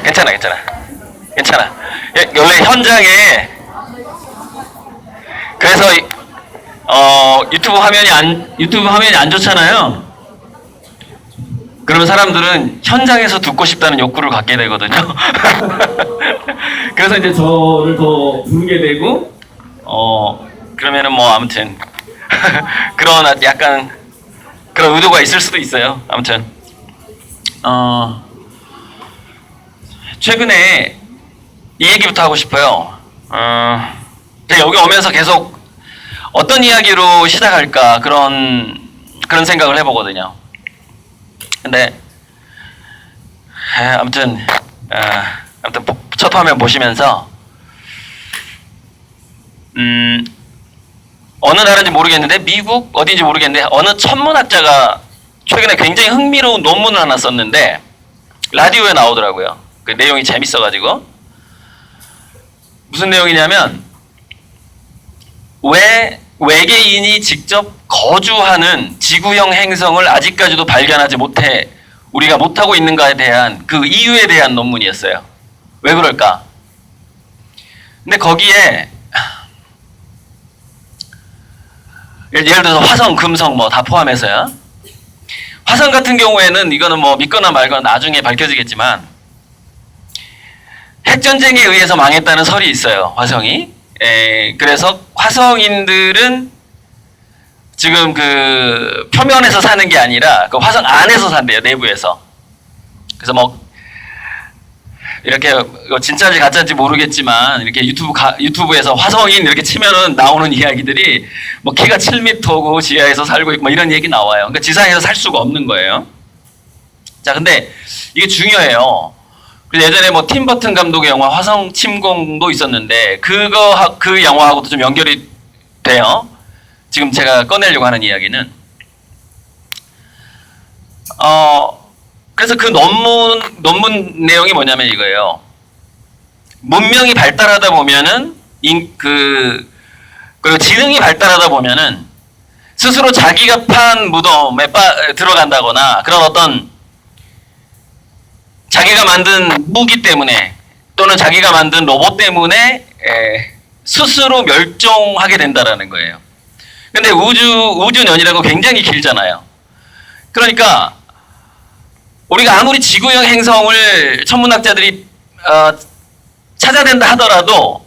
괜찮아, 괜찮아. 괜찮아. 원래 현장에, 그래서, 유튜브 화면이 안 좋잖아요. 그러면 사람들은 현장에서 듣고 싶다는 욕구를 갖게 되거든요. 그래서 이제 저를 더 부르게 되고, 그러면은 뭐, 아무튼, 그런 약간, 그런 의도가 있을 수도 있어요. 아무튼, 최근에 이 얘기부터 하고 싶어요. 여기 오면서 계속 어떤 이야기로 시작할까 그런 생각을 해보거든요. 근데 아무튼 첫 화면 보시면서 어느 나라인지 모르겠는데 미국 어딘지 모르겠는데 어느 천문학자가 최근에 굉장히 흥미로운 논문을 하나 썼는데 라디오에 나오더라고요. 그 내용이 재밌어가지고 무슨 내용이냐면 왜 외계인이 직접 거주하는 지구형 행성을 아직까지도 발견하지 못해 우리가 못하고 있는가에 대한 그 이유에 대한 논문이었어요. 왜 그럴까? 근데 거기에 예를 들어서 화성, 금성 뭐 다 포함해서요. 화성 같은 경우에는 이거는 뭐 믿거나 말거나 나중에 밝혀지겠지만 핵전쟁에 의해서 망했다는 설이 있어요. 화성이. 그래서 화성인들은 지금 그 표면에서 사는 게 아니라 그 화성 안에서 산대요. 내부에서. 그래서 뭐 이렇게 진짜인지 가짜인지 모르겠지만 이렇게 유튜브에서 화성인 이렇게 치면은 나오는 이야기들이 뭐 키가 7m고 지하에서 살고 있고 뭐 이런 얘기 나와요. 그러니까 지상에서 살 수가 없는 거예요. 자, 근데 이게 중요해요. 예전에 뭐 팀 버튼 감독의 영화 화성 침공도 있었는데 그 영화하고도 좀 연결이 돼요. 지금 제가 꺼내려고 하는 이야기는 그래서 그 논문 내용이 뭐냐면 이거예요. 문명이 발달하다 보면은 그리고 지능이 발달하다 보면은 스스로 자기가 판 무덤에 들어간다거나 그런 어떤 자기가 만든 무기 때문에 또는 자기가 만든 로봇 때문에 스스로 멸종하게 된다라는 거예요. 근데 우주년이라고 굉장히 길잖아요. 그러니까 우리가 아무리 지구형 행성을 천문학자들이 찾아낸다 하더라도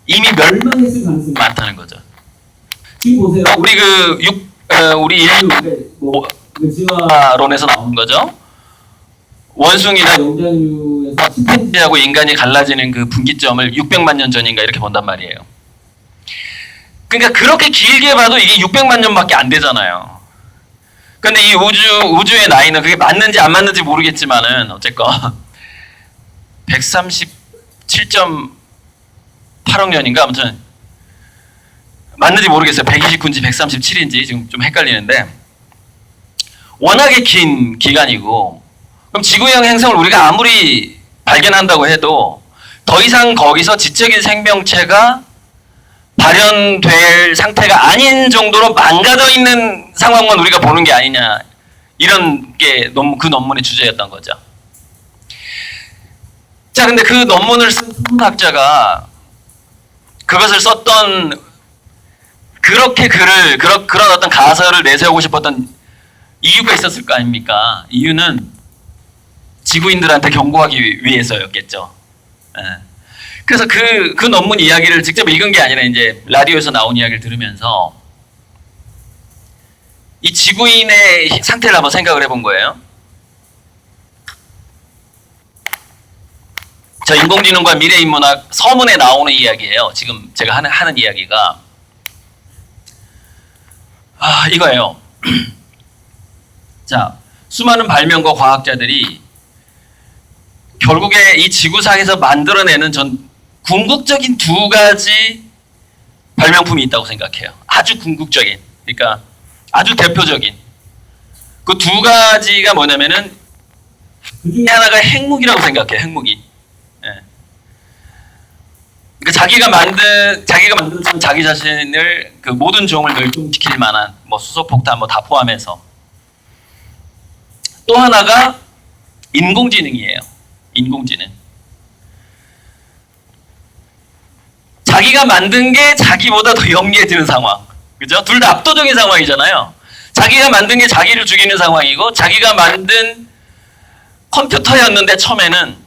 이미 멸망했을 가능성이 많다는 거죠. 지금 보세요. 우리 인류 진화론에서 나온 거죠. 원숭이나 영장류에서 침팬지하고 인간이 갈라지는 그 분기점을 600만 년 전인가 이렇게 본단 말이에요. 그러니까 그렇게 길게 봐도 이게 600만 년밖에 안 되잖아요. 근데 이 우주의 나이는 그게 맞는지 안 맞는지 모르겠지만은 어쨌건 137.8억 년인가 아무튼 맞는지 모르겠어요. 129인지 137인지 지금 좀 헷갈리는데 워낙에 긴 기간이고 그럼 지구형 행성을 우리가 아무리 발견한다고 해도 더 이상 거기서 지적인 생명체가 발현될 상태가 아닌 정도로 망가져 있는 상황만 우리가 보는 게 아니냐 이런 게 그 논문의 주제였던 거죠. 자, 근데 그 논문을 쓴 천문학자가 그것을 썼던 그렇게 그런 어떤 가설을 내세우고 싶었던 이유가 있었을 거 아닙니까? 이유는 지구인들한테 경고하기 위해서였겠죠. 그래서 그 논문 이야기를 직접 읽은 게 아니라 이제 라디오에서 나온 이야기를 들으면서 이 지구인의 상태를 한번 생각을 해본 거예요. 저 인공지능과 미래인문학 서문에 나오는 이야기예요. 지금 제가 하는 이야기가 이거예요. 자, 수많은 발명가 과학자들이 결국에 이 지구상에서 만들어내는 궁극적인 두 가지 발명품이 있다고 생각해요. 아주 궁극적인, 그러니까 아주 대표적인 그 두 가지가 뭐냐면은 그 중에 하나가 핵무기라고 생각해요. 핵무기. 그러니까 자기가 만든 자기 자신을 그 모든 종을 멸종시킬 만한 뭐 수소폭탄 뭐 다 포함해서 또 하나가 인공지능이에요. 인공지능. 자기가 만든 게 자기보다 더 영리해 지는 상황. 그죠? 둘 다 압도적인 상황이잖아요. 자기가 만든 게 자기를 죽이는 상황이고, 자기가 만든 컴퓨터였는데 처음에는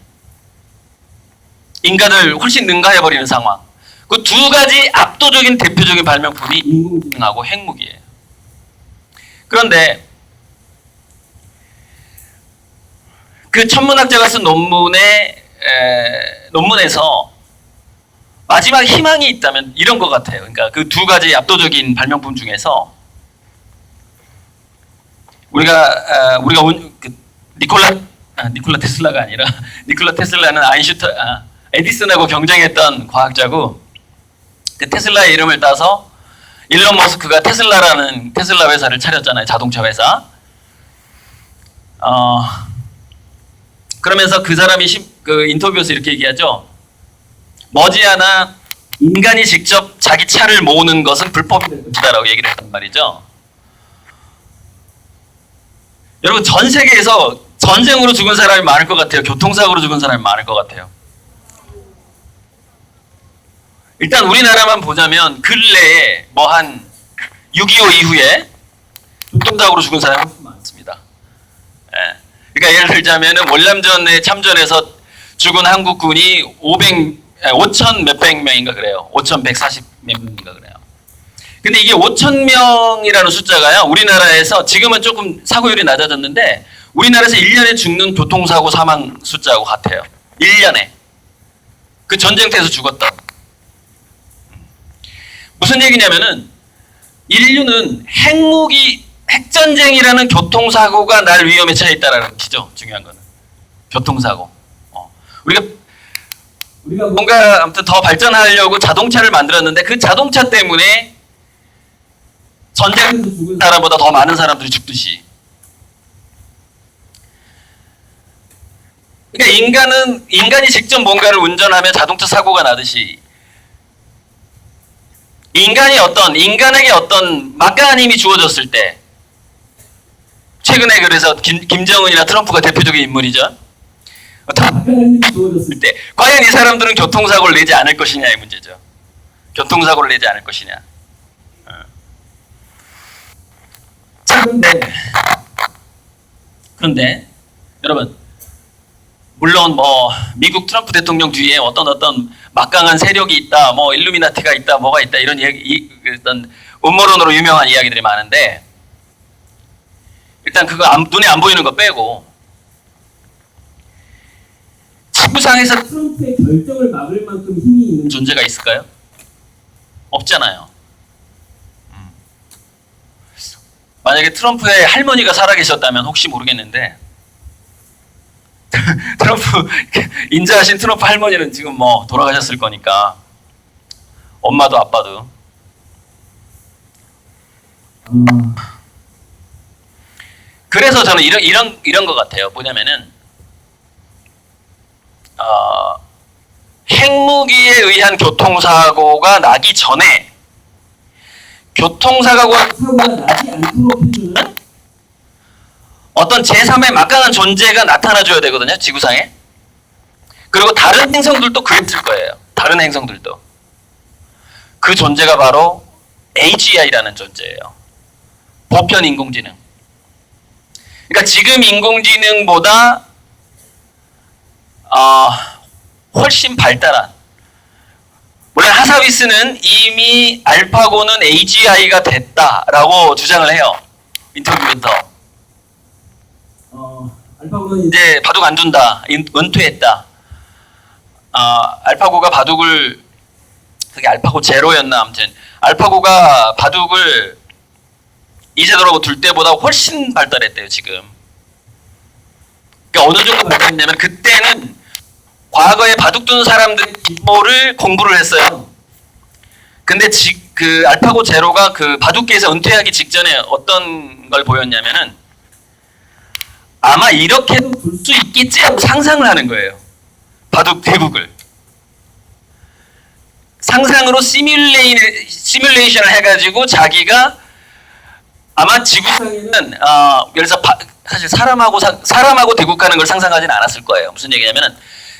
인간을 훨씬 능가해버리는 상황. 그 두 가지 압도적인 대표적인 발명품이 인공지능하고 핵무기예요. 그런데 그 천문학자가 쓴 논문에서 마지막 희망이 있다면 이런 것 같아요. 그러니까 그 두 가지 압도적인 발명품 중에서 우리가 니콜라 테슬라가 아니라 니콜라 테슬라는 에디슨하고 경쟁했던 과학자고, 그 테슬라의 이름을 따서 일론 머스크가 테슬라라는 테슬라 회사를 차렸잖아요. 자동차 회사. 그러면서 그 사람이 그 인터뷰에서 이렇게 얘기하죠. 머지않아 인간이 직접 자기 차를 모으는 것은 불법이 될 것이다라고 얘기를 했단 말이죠. 여러분, 전 세계에서 전쟁으로 죽은 사람이 많을 것 같아요? 교통사고로 죽은 사람이 많을 것 같아요? 일단 우리나라만 보자면 근래에 뭐 한 6.25 이후에 교통사고로 죽은 사람이 훨씬 많습니다. 예. 그러니까 예를 들자면 월남전에 참전해서 죽은 한국군이 5,000 몇백 명인가 그래요. 5,140 몇 명인가 그래요. 근데 이게 5,000명이라는 숫자가요, 우리나라에서 지금은 조금 사고율이 낮아졌는데 우리나라에서 1년에 죽는 교통사고 사망 숫자하고 같아요. 1년에. 그 전쟁터에서 죽었다. 무슨 얘기냐면은 인류는 핵전쟁이라는 교통사고가 날 위험에 처해 있다라는 것이죠. 중요한 거는. 교통사고. 우리가 뭔가 아무튼 더 발전하려고 자동차를 만들었는데 그 자동차 때문에 전쟁에서 죽은 사람보다 더 많은 사람들이 죽듯이. 그러니까 인간이 직접 뭔가를 운전하면 자동차 사고가 나듯이 인간에게 어떤 막강한 힘이 주어졌을 때, 최근에 그래서 김정은이나 트럼프가 대표적인 인물이죠. 막강한 힘이 주어졌을 때 과연 이 사람들은 교통사고를 내지 않을 것이냐의 문제죠. 교통사고를 내지 않을 것이냐. 그런데 여러분, 물론 뭐 미국 트럼프 대통령 뒤에 어떤 막강한 세력이 있다, 뭐 일루미나티가 있다, 뭐가 있다, 이런 어떤 음모론으로 유명한 이야기들이 많은데, 일단 그거 눈에 안 보이는 거 빼고 지구상에서 트럼프의 결정을 막을 만큼 힘이 있는 존재가 있을까요? 없잖아요. 만약에 트럼프의 할머니가 살아계셨다면 혹시 모르겠는데 트럼프 인자하신 트럼프 할머니는 지금 뭐 돌아가셨을 거니까, 엄마도 아빠도. 그래서 저는 이런 것 같아요. 뭐냐면은 핵무기에 의한 교통사고가 나기 전에 교통사고가 나지 않도록 해주는 어떤 제3의 막강한 존재가 나타나줘야 되거든요, 지구상에. 그리고 다른 행성들도 그랬을 거예요. 다른 행성들도. 그 존재가 바로 AGI라는 존재예요. 보편 인공지능. 그러니까 지금 인공지능보다 훨씬 발달한, 물론 하사위스는 이미 알파고는 AGI가 됐다라고 주장을 해요. 인터뷰에서. 알파고는 이제 바둑 안 둔다, 은퇴했다. 알파고가 바둑을, 그게 알파고 제로였나, 아무튼 알파고가 바둑을 이세돌하고 둘 때보다 훨씬 발달했대요, 지금. 그러니까 어느 정도 발달했냐면, 그때는 과거에 바둑 두는 사람들의 기보를 공부를 했어요. 근데 그 알파고 제로가 그 바둑계에서 은퇴하기 직전에 어떤 걸 보였냐면은, 아마 이렇게도 둘 수 있겠지 하고 상상을 하는 거예요. 바둑 대국을. 상상으로 시뮬레이션을 해가지고 자기가 아마 지구상에는 예를 들어서 사실 사람하고 대국하는 걸 상상하지는 않았을 거예요. 무슨 얘기냐면은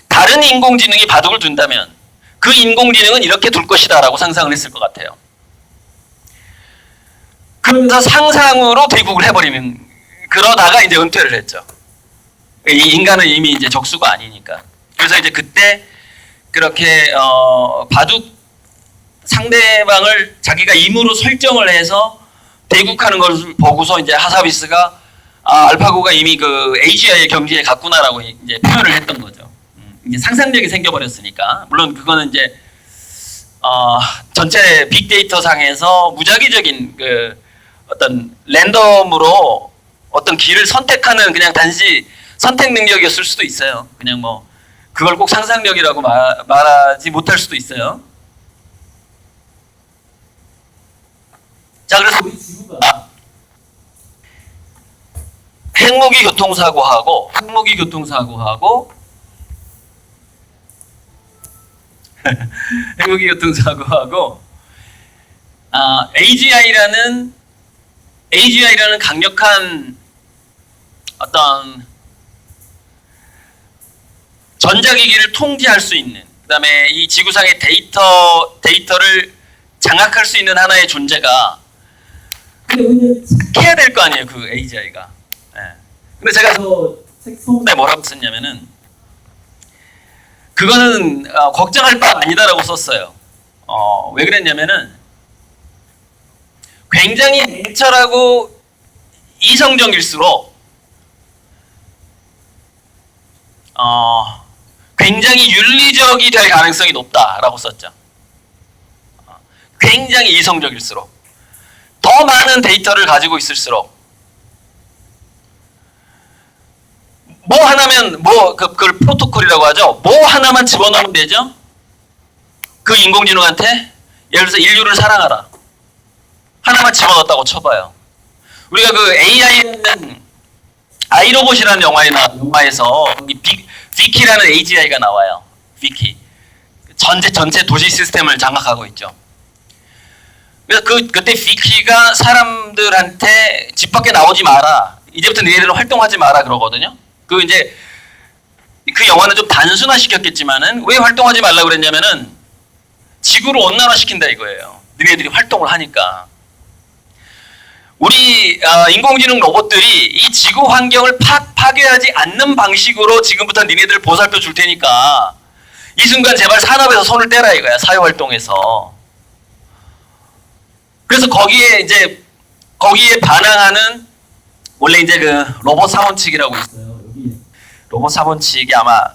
다른 인공지능이 바둑을 둔다면 그 인공지능은 이렇게 둘 것이다라고 상상을 했을 것 같아요. 그러면서 상상으로 대국을 해버리는, 그러다가 이제 은퇴를 했죠. 이 인간은 이미 이제 적수가 아니니까. 그래서 이제 그때 그렇게 바둑 상대방을 자기가 임으로 설정을 해서 대국하는 것을 보고서 이제 하사비스가 알파고가 이미 그 AGI의 경지에 갔구나라고 이제 표현을 했던 거죠. 이제 상상력이 생겨버렸으니까. 물론 그거는 이제 전체 빅데이터 상에서 무작위적인 그 어떤 랜덤으로 어떤 길을 선택하는 그냥 단지 선택 능력이었을 수도 있어요. 그냥 뭐 그걸 꼭 상상력이라고 말하지 못할 수도 있어요. 자, 그래서 우리 지구가 핵무기 교통사고하고 핵무기 교통사고하고 AGI라는 강력한 어떤 전자기기를 통제할 수 있는, 그 다음에 이 지구상의 데이터를 장악할 수 있는 하나의 존재가 해야 될 거 아니에요, 그 AGI가. 네. 근데 제가 책 소문에 뭐라고 썼냐면은 그거는 걱정할 바 아니다라고 썼어요. 왜 그랬냐면은 굉장히 냉철하고 이성적일수록 굉장히 윤리적이 될 가능성이 높다라고 썼죠. 굉장히 이성적일수록 더 많은 데이터를 가지고 있을수록 뭐 하나면 그걸 프로토콜이라고 하죠. 뭐 하나만 집어넣으면 되죠. 그 인공지능한테 예를 들어서 인류를 사랑하라 하나만 집어넣었다고 쳐봐요. 우리가 그 AI는 아이로봇이라는 영화에서 비키라는 AGI가 나와요. 비키. 전체 도시 시스템을 장악하고 있죠. 그래서 그때 비키가 사람들한테 집 밖에 나오지 마라. 이제부터 너희들은 활동하지 마라 그러거든요. 이제 그 영화는 좀 단순화시켰겠지만은 왜 활동하지 말라고 그랬냐면은 지구를 온난화시킨다 이거예요. 너희들이 활동을 하니까. 우리 인공지능 로봇들이 이 지구 환경을 파괴하지 않는 방식으로 지금부터 니네들 보살펴 줄 테니까 이 순간 제발 산업에서 손을 떼라 이거야. 사회활동에서. 그래서 거기에 반항하는 원래 이제 그 로봇 사원칙이라고 있어요. 여기 로봇 사원칙이 아마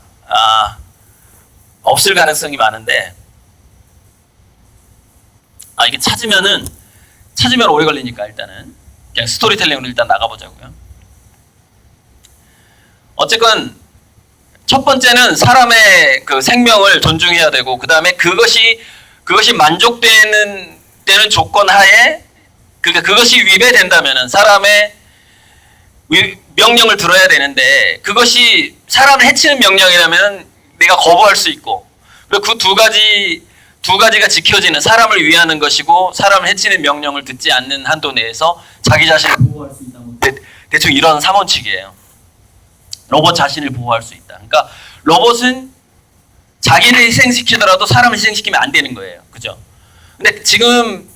없을 가능성이 많은데 이게 찾으면 오래 걸리니까 일단은 그냥 스토리텔링으로 일단 나가보자고요. 어쨌건 첫 번째는 사람의 그 생명을 존중해야 되고, 그 다음에 그것이 만족되는 조건 하에, 그러니까 그것이 위배된다면은 사람의 명령을 들어야 되는데, 그것이 사람을 해치는 명령이라면 내가 거부할 수 있고, 그리고 그 두 가지가 지켜지는, 사람을 위하는 것이고 사람을 해치는 명령을 듣지 않는 한도 내에서 자기 자신을 보호할 수 있다. 대충 이런 3원칙이에요. 로봇 자신을 보호할 수 있다. 그러니까 로봇은 자기를 희생시키더라도 사람을 희생시키면 안 되는 거예요. 그죠? 근데 지금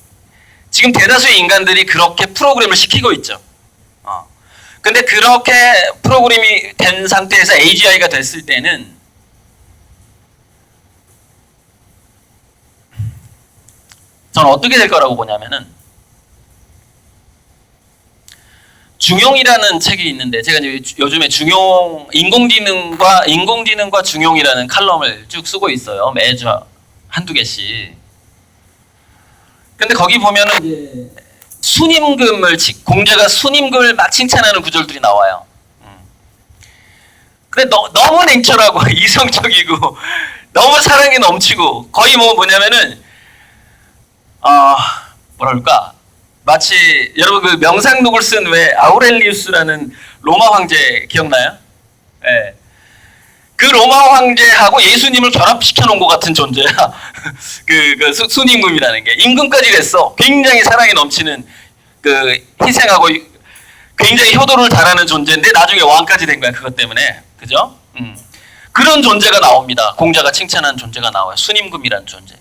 대다수의 인간들이 그렇게 프로그램을 시키고 있죠. 근데 그렇게 프로그램이 된 상태에서 AGI가 됐을 때는 저는 어떻게 될 거라고 보냐면은, 중용이라는 책이 있는데, 제가 요즘에 인공지능과 중용이라는 칼럼을 쭉 쓰고 있어요. 매주 한두 개씩. 근데 거기 보면은 공자가 순임금을 막 칭찬하는 구절들이 나와요. 근데 너무 냉철하고 이성적이고 너무 사랑이 넘치고, 거의 뭐냐면은 뭐랄까, 마치 여러분 그 명상록을 쓴 왜 아우렐리우스라는 로마 황제 기억나요? 네. 그 로마 황제하고 예수님을 결합시켜 놓은 것 같은 존재야. 순임금이라는 게 임금까지 됐어. 굉장히 사랑이 넘치는, 희생하고 굉장히 효도를 잘하는 존재인데 나중에 왕까지 된 거야. 그것 때문에. 그죠? 그런 존재가 나옵니다. 공자가 칭찬한 존재가 나와요. 순임금이라는 존재.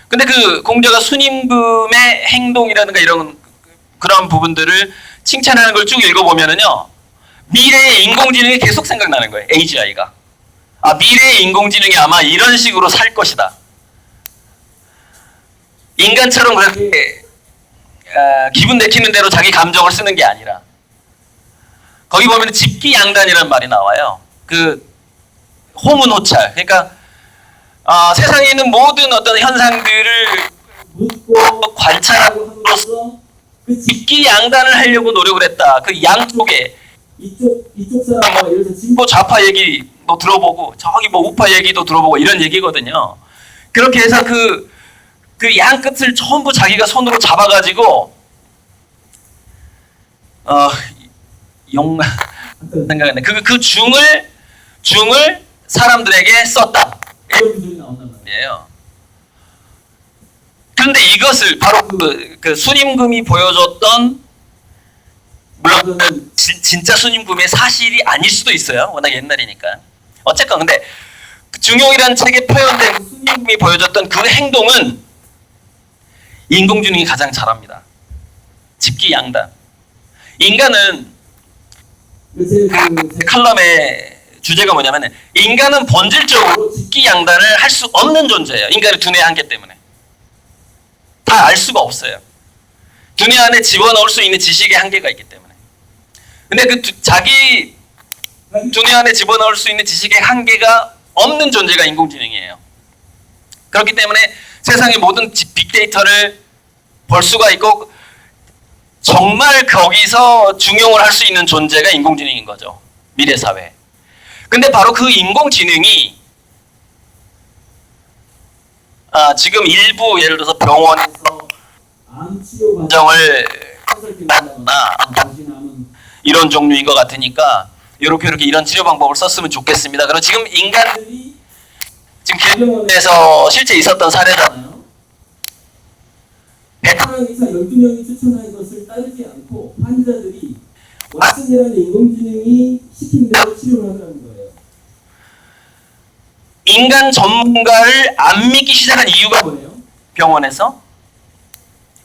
근데 그 공자가 순임금의 행동이라든가 이런 그런 부분들을 칭찬하는 걸 쭉 읽어보면은요, 미래의 인공지능이 계속 생각나는 거예요. AGI가. 아, 미래의 인공지능이 아마 이런 식으로 살 것이다. 인간처럼 그렇게 기분 내키는 대로 자기 감정을 쓰는 게 아니라, 거기 보면 집기양단이라는 말이 나와요. 그 호문호찰. 그러니까 세상에 있는 모든 어떤 현상들을 묻고 관찰하고 함으로써 그 집기양단을 하려고 노력을 했다. 그 양쪽에 이쪽 사람 뭐 예를 들어서 진보 좌파 얘기 뭐 들어보고 저기 뭐 우파 얘기도 들어보고 이런 얘기거든요. 그렇게 해서 그 양 끝을 전부 자기가 손으로 잡아가지고 생각했네. 그 중을 사람들에게 썼다. 이런 분들이 나온단 말이에요. 그런데 이것을 바로 그 순임금이 보여줬던, 물론 진짜 순임금의 사실이 아닐 수도 있어요. 워낙 옛날이니까. 어쨌건 근데 중용이라는 책에 표현된 순임금이 보여줬던 그 행동은 인공지능이 가장 잘합니다. 집기양단. 인간은 제 칼럼의 주제가 뭐냐면, 인간은 본질적으로 집기양단을 할 수 없는 존재예요. 인간의 두뇌 한계 때문에. 다 알 수가 없어요. 두뇌 안에 집어넣을 수 있는 지식의 한계가 있기 때문에. 근데 자기 두뇌 안에 집어넣을 수 있는 지식의 한계가 없는 존재가 인공지능이에요. 그렇기 때문에 세상의 모든 빅데이터를 볼 수가 있고 정말 거기서 중용을 할 수 있는 존재가 인공지능인 거죠. 미래사회. 근데 바로 그 인공지능이 지금 일부 예를 들어서 병원에서 암치료 과정을 한다거나 이런 종류인 것 같으니까 이렇게 이런 치료 방법을 썼으면 좋겠습니다. 그럼 지금 인간들이 지금 개병원에서 실제 있었던 사례잖아요. 베테랑 의사 12명이 추천한 것을 따르지 않고 환자들이 왓슨이라는 인공지능이 시킨 대로 치료를 하는 거예요. 인간 전문가를 안 믿기 시작한 이유가 뭐예요? 병원에서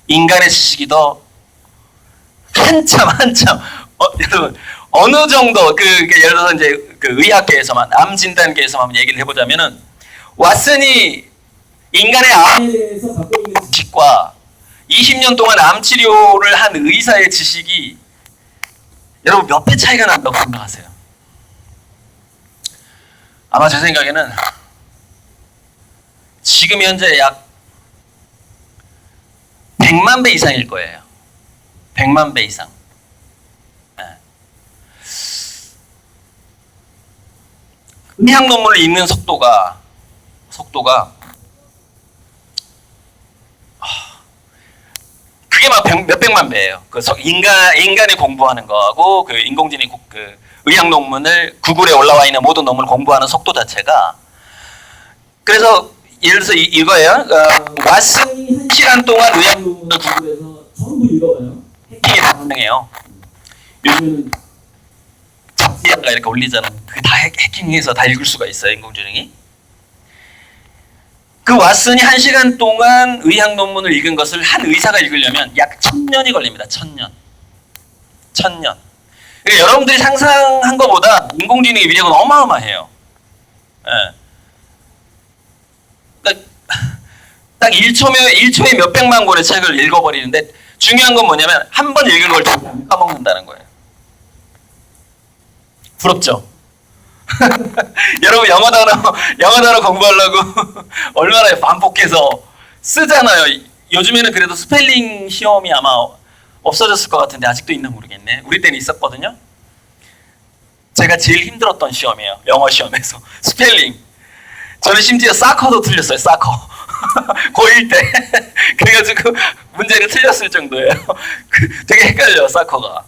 인간의 지식이 더 한참 여러분 어느 정도 예를 들어서 이제 그 의학계에서만 암 진단계에서만 얘기를 해보자면은 왓슨이 인간의 암에 대해서 갖고 있는 지식과 20년 동안 암 치료를 한 의사의 지식이 여러분 몇 배 차이가 난다고 생각하세요? 아마 제 생각에는 지금 현재 약 100만 배 이상일 거예요. 100만 배 이상. 의학 논문을 읽는 속도가 그게 막 몇백만 배예요. 그 인간이 공부하는 거하고 그 인공지능 그 의학 논문을 구글에 올라와 있는 모든 논문을 공부하는 속도 자체가. 그래서 예를 들어서 이거예요. 왓슨이 1시간 동안 의학 논문을 구글에서 전부 읽어봐요. 해킹이 가능해요. 요즘에는 잡지가 이렇게 올리잖아. 그게 다 해킹해서 다 읽을 수가 있어요, 인공지능이. 그 왓슨이 1시간 동안 의학 논문을 읽은 것을 한 의사가 읽으려면 약 1000년이 걸립니다. 1000년. 그러니까 여러분들이 상상한 것보다 인공지능의 위력은 어마어마해요. 그러니까 딱 1초에 몇백만 권의 책을 읽어버리는데, 중요한 건 뭐냐면 한 번 읽은 걸 까먹는다는 거예요. 부럽죠? 여러분 영어 단어 공부하려고 얼마나 반복해서 쓰잖아요. 요즘에는 그래도 스펠링 시험이 아마 없어졌을 것 같은데 아직도 있나 모르겠네. 우리 때는 있었거든요. 제가 제일 힘들었던 시험이에요. 영어 시험에서 스펠링. 저는 심지어 사커도 틀렸어요. 사커. 고1 때. 그래가지고 문제를 틀렸을 정도예요. 되게 헷갈려요, 사커가.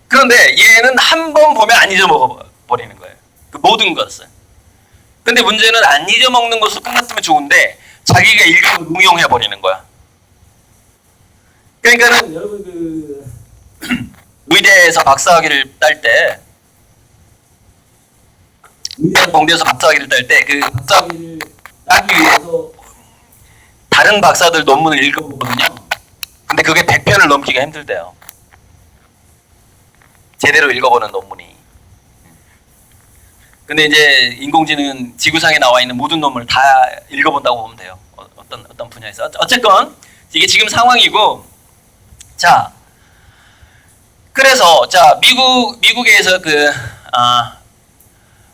그런데 얘는 한 번 보면 안 잊어먹어버리는 거예요. 그 모든 것을. 근데 문제는 안 잊어먹는 것으로 끝났으면 좋은데 자기가 읽은 걸 응용해버리는 거야. 그러니까는 여러분 그 의대에서 박사학위를 딸 때, 의대 공대에서 박사학위를 딸 때 그 박사학위를 따기 위해서 다른 박사들 논문을 읽어보거든요. 근데 그게 100편을 넘기가 힘들대요. 제대로 읽어보는 논문이. 근데 이제 인공지능은 지구상에 나와 있는 모든 논문을 다 읽어본다고 보면 돼요. 어떤 분야에서. 어쨌건 이게 지금 상황이고, 자, 그래서 자 미국에서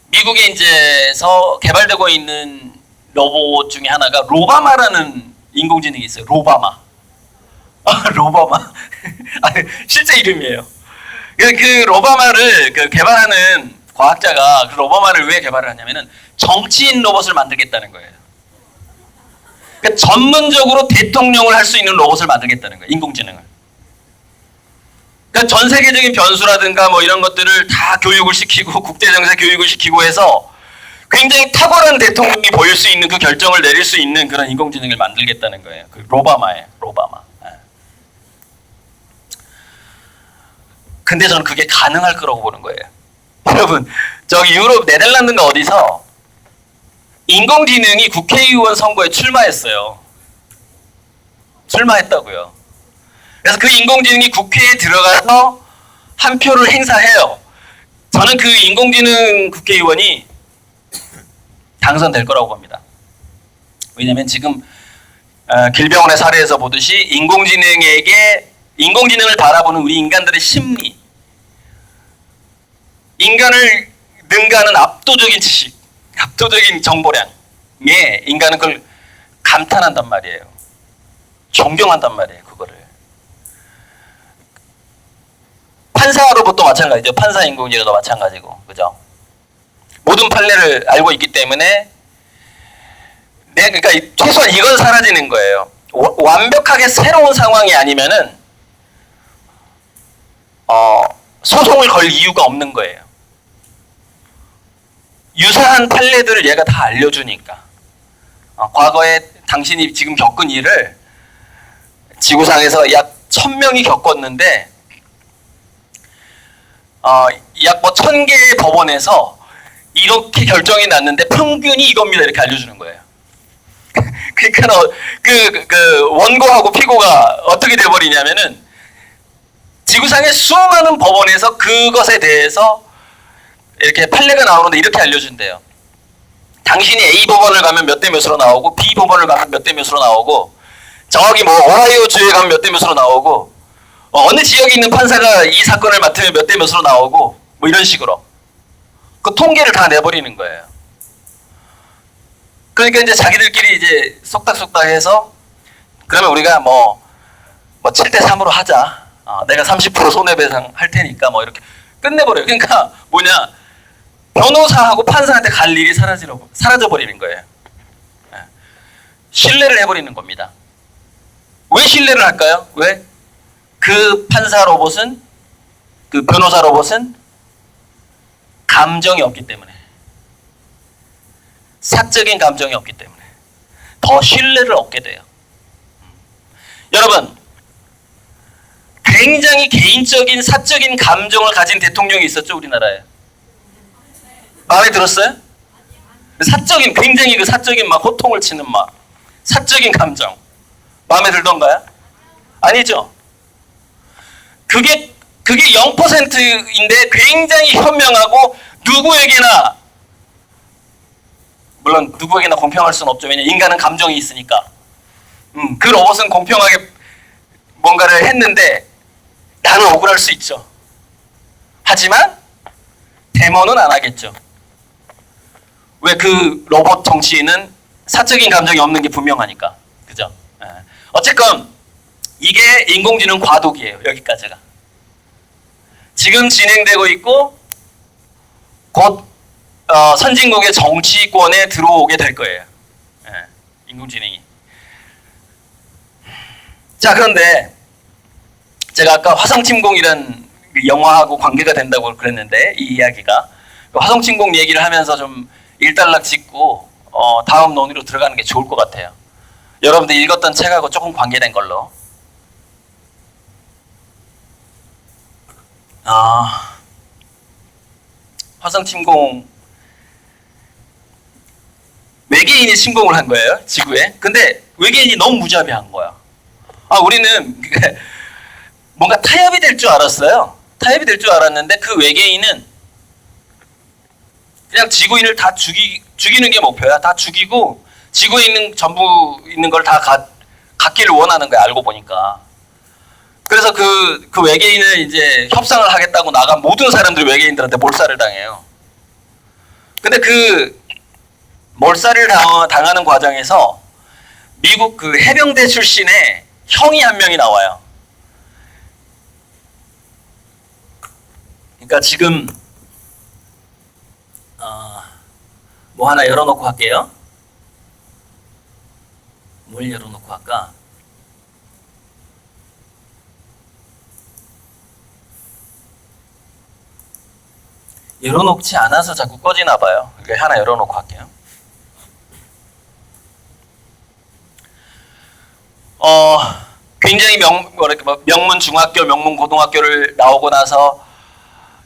미국에 이제서 개발되고 있는 로봇 중에 하나가 로바마라는 인공지능이 있어요. 로바마. 로바마. 실제 이름이에요. 그 로바마를 개발하는 과학자가 그 로바마를 왜 개발을 하냐면은 정치인 로봇을 만들겠다는 거예요. 그러니까 전문적으로 대통령을 할 수 있는 로봇을 만들겠다는 거예요. 인공지능을. 그러니까 전 세계적인 변수라든가 뭐 이런 것들을 다 교육을 시키고 국제정세 교육을 시키고 해서 굉장히 탁월한 대통령이 보일 수 있는 그 결정을 내릴 수 있는 그런 인공지능을 만들겠다는 거예요. 그 로바마예요. 로바마. 근데 저는 그게 가능할 거라고 보는 거예요. 여러분, 저기 유럽 네덜란드인가 어디서 인공지능이 국회의원 선거에 출마했어요. 출마했다고요. 그래서 그 인공지능이 국회에 들어가서 한 표를 행사해요. 저는 그 인공지능 국회의원이 당선될 거라고 봅니다. 왜냐하면 지금 길병원의 사례에서 보듯이 인공지능을 바라보는 우리 인간들의 심리, 인간을 능가하는 압도적인 지식, 압도적인 정보량에 인간은 그걸 감탄한단 말이에요. 존경한단 말이에요. 그거를. 판사 로봇도 마찬가지죠. 판사 인공지능도 마찬가지고, 그죠? 모든 판례를 알고 있기 때문에, 그러니까 최소한 이건 사라지는 거예요. 완벽하게 새로운 상황이 아니면은 소송을 걸 이유가 없는 거예요. 유사한 판례들을 얘가 다 알려주니까. 과거에 당신이 지금 겪은 일을 지구상에서 약 1000명이 겪었는데 약 뭐 1000개의 법원에서 이렇게 결정이 났는데 평균이 이겁니다. 이렇게 알려주는 거예요. 그러니까 그 원고하고 피고가 어떻게 돼버리냐면은 지구상의 수많은 법원에서 그것에 대해서 이렇게 판례가 나오는데 이렇게 알려준대요. 당신이 A 법원을 가면 몇 대 몇으로 나오고 B 법원을 가면 몇 대 몇으로 나오고 저기 뭐 오하이오 주에 가면 몇 대 몇으로 나오고 어느 지역에 있는 판사가 이 사건을 맡으면 몇 대 몇으로 나오고 뭐 이런 식으로 그 통계를 다 내버리는 거예요. 그러니까 이제 자기들끼리 이제 속닥속닥해서 그러면 우리가 뭐 7대 3으로 하자. 내가 30% 손해배상 할 테니까 뭐 이렇게 끝내버려요. 그러니까 뭐냐, 변호사하고 판사한테 갈 일이 사라져버리는 거예요. 신뢰를 해버리는 겁니다. 왜 신뢰를 할까요? 왜? 그 판사 로봇은, 그 변호사 로봇은 감정이 없기 때문에, 사적인 감정이 없기 때문에 더 신뢰를 얻게 돼요. 여러분, 굉장히 개인적인 사적인 감정을 가진 대통령이 있었죠, 우리나라에. 마음에 들었어요? 사적인, 굉장히 그 사적인 막 호통을 치는 막 사적인 감정 마음에 들던가요? 아니죠. 그게 0%인데 굉장히 현명하고 누구에게나, 물론 누구에게나 공평할 수는 없죠. 왜냐면 인간은 감정이 있으니까. 그 로봇은 공평하게 뭔가를 했는데 나는 억울할 수 있죠. 하지만 데모는 안 하겠죠. 왜? 그 로봇 정치인은 사적인 감정이 없는 게 분명하니까. 그죠? 어쨌건 이게 인공지능 과도기예요. 여기까지가. 지금 진행되고 있고 곧 선진국의 정치권에 들어오게 될 거예요. 인공지능이. 자, 그런데 제가 아까 화성침공이란 영화하고 관계가 된다고 그랬는데, 이 이야기가 화성침공 얘기를 하면서 좀 일단락 짚고 다음 논의로 들어가는 게 좋을 것 같아요. 여러분들 읽었던 책하고 조금 관계된 걸로. 화성 침공, 외계인이 침공을 한 거예요, 지구에. 근데 외계인이 너무 무자비한 거야. 우리는 뭔가 타협이 될 줄 알았어요. 타협이 될 줄 알았는데 그 외계인은 그냥 지구인을 다 죽이는 게 목표야. 다 죽이고 지구에 있는 전부 있는 걸 다 갖기를 원하는 거야, 알고 보니까. 그래서 그 외계인을 이제 협상을 하겠다고 나간 모든 사람들이 외계인들한테 몰살을 당해요. 근데 그 몰살을 당하는 과정에서 미국 그 해병대 출신의 형이 한 명이 나와요. 그러니까 지금 뭐 하나 열어놓고 할게요. 뭘 열어놓고 할까? 열어놓지 않아서 자꾸 꺼지나 봐요. 그러니까 하나 열어놓고 할게요. 굉장히 명문 중학교, 명문 고등학교를 나오고 나서,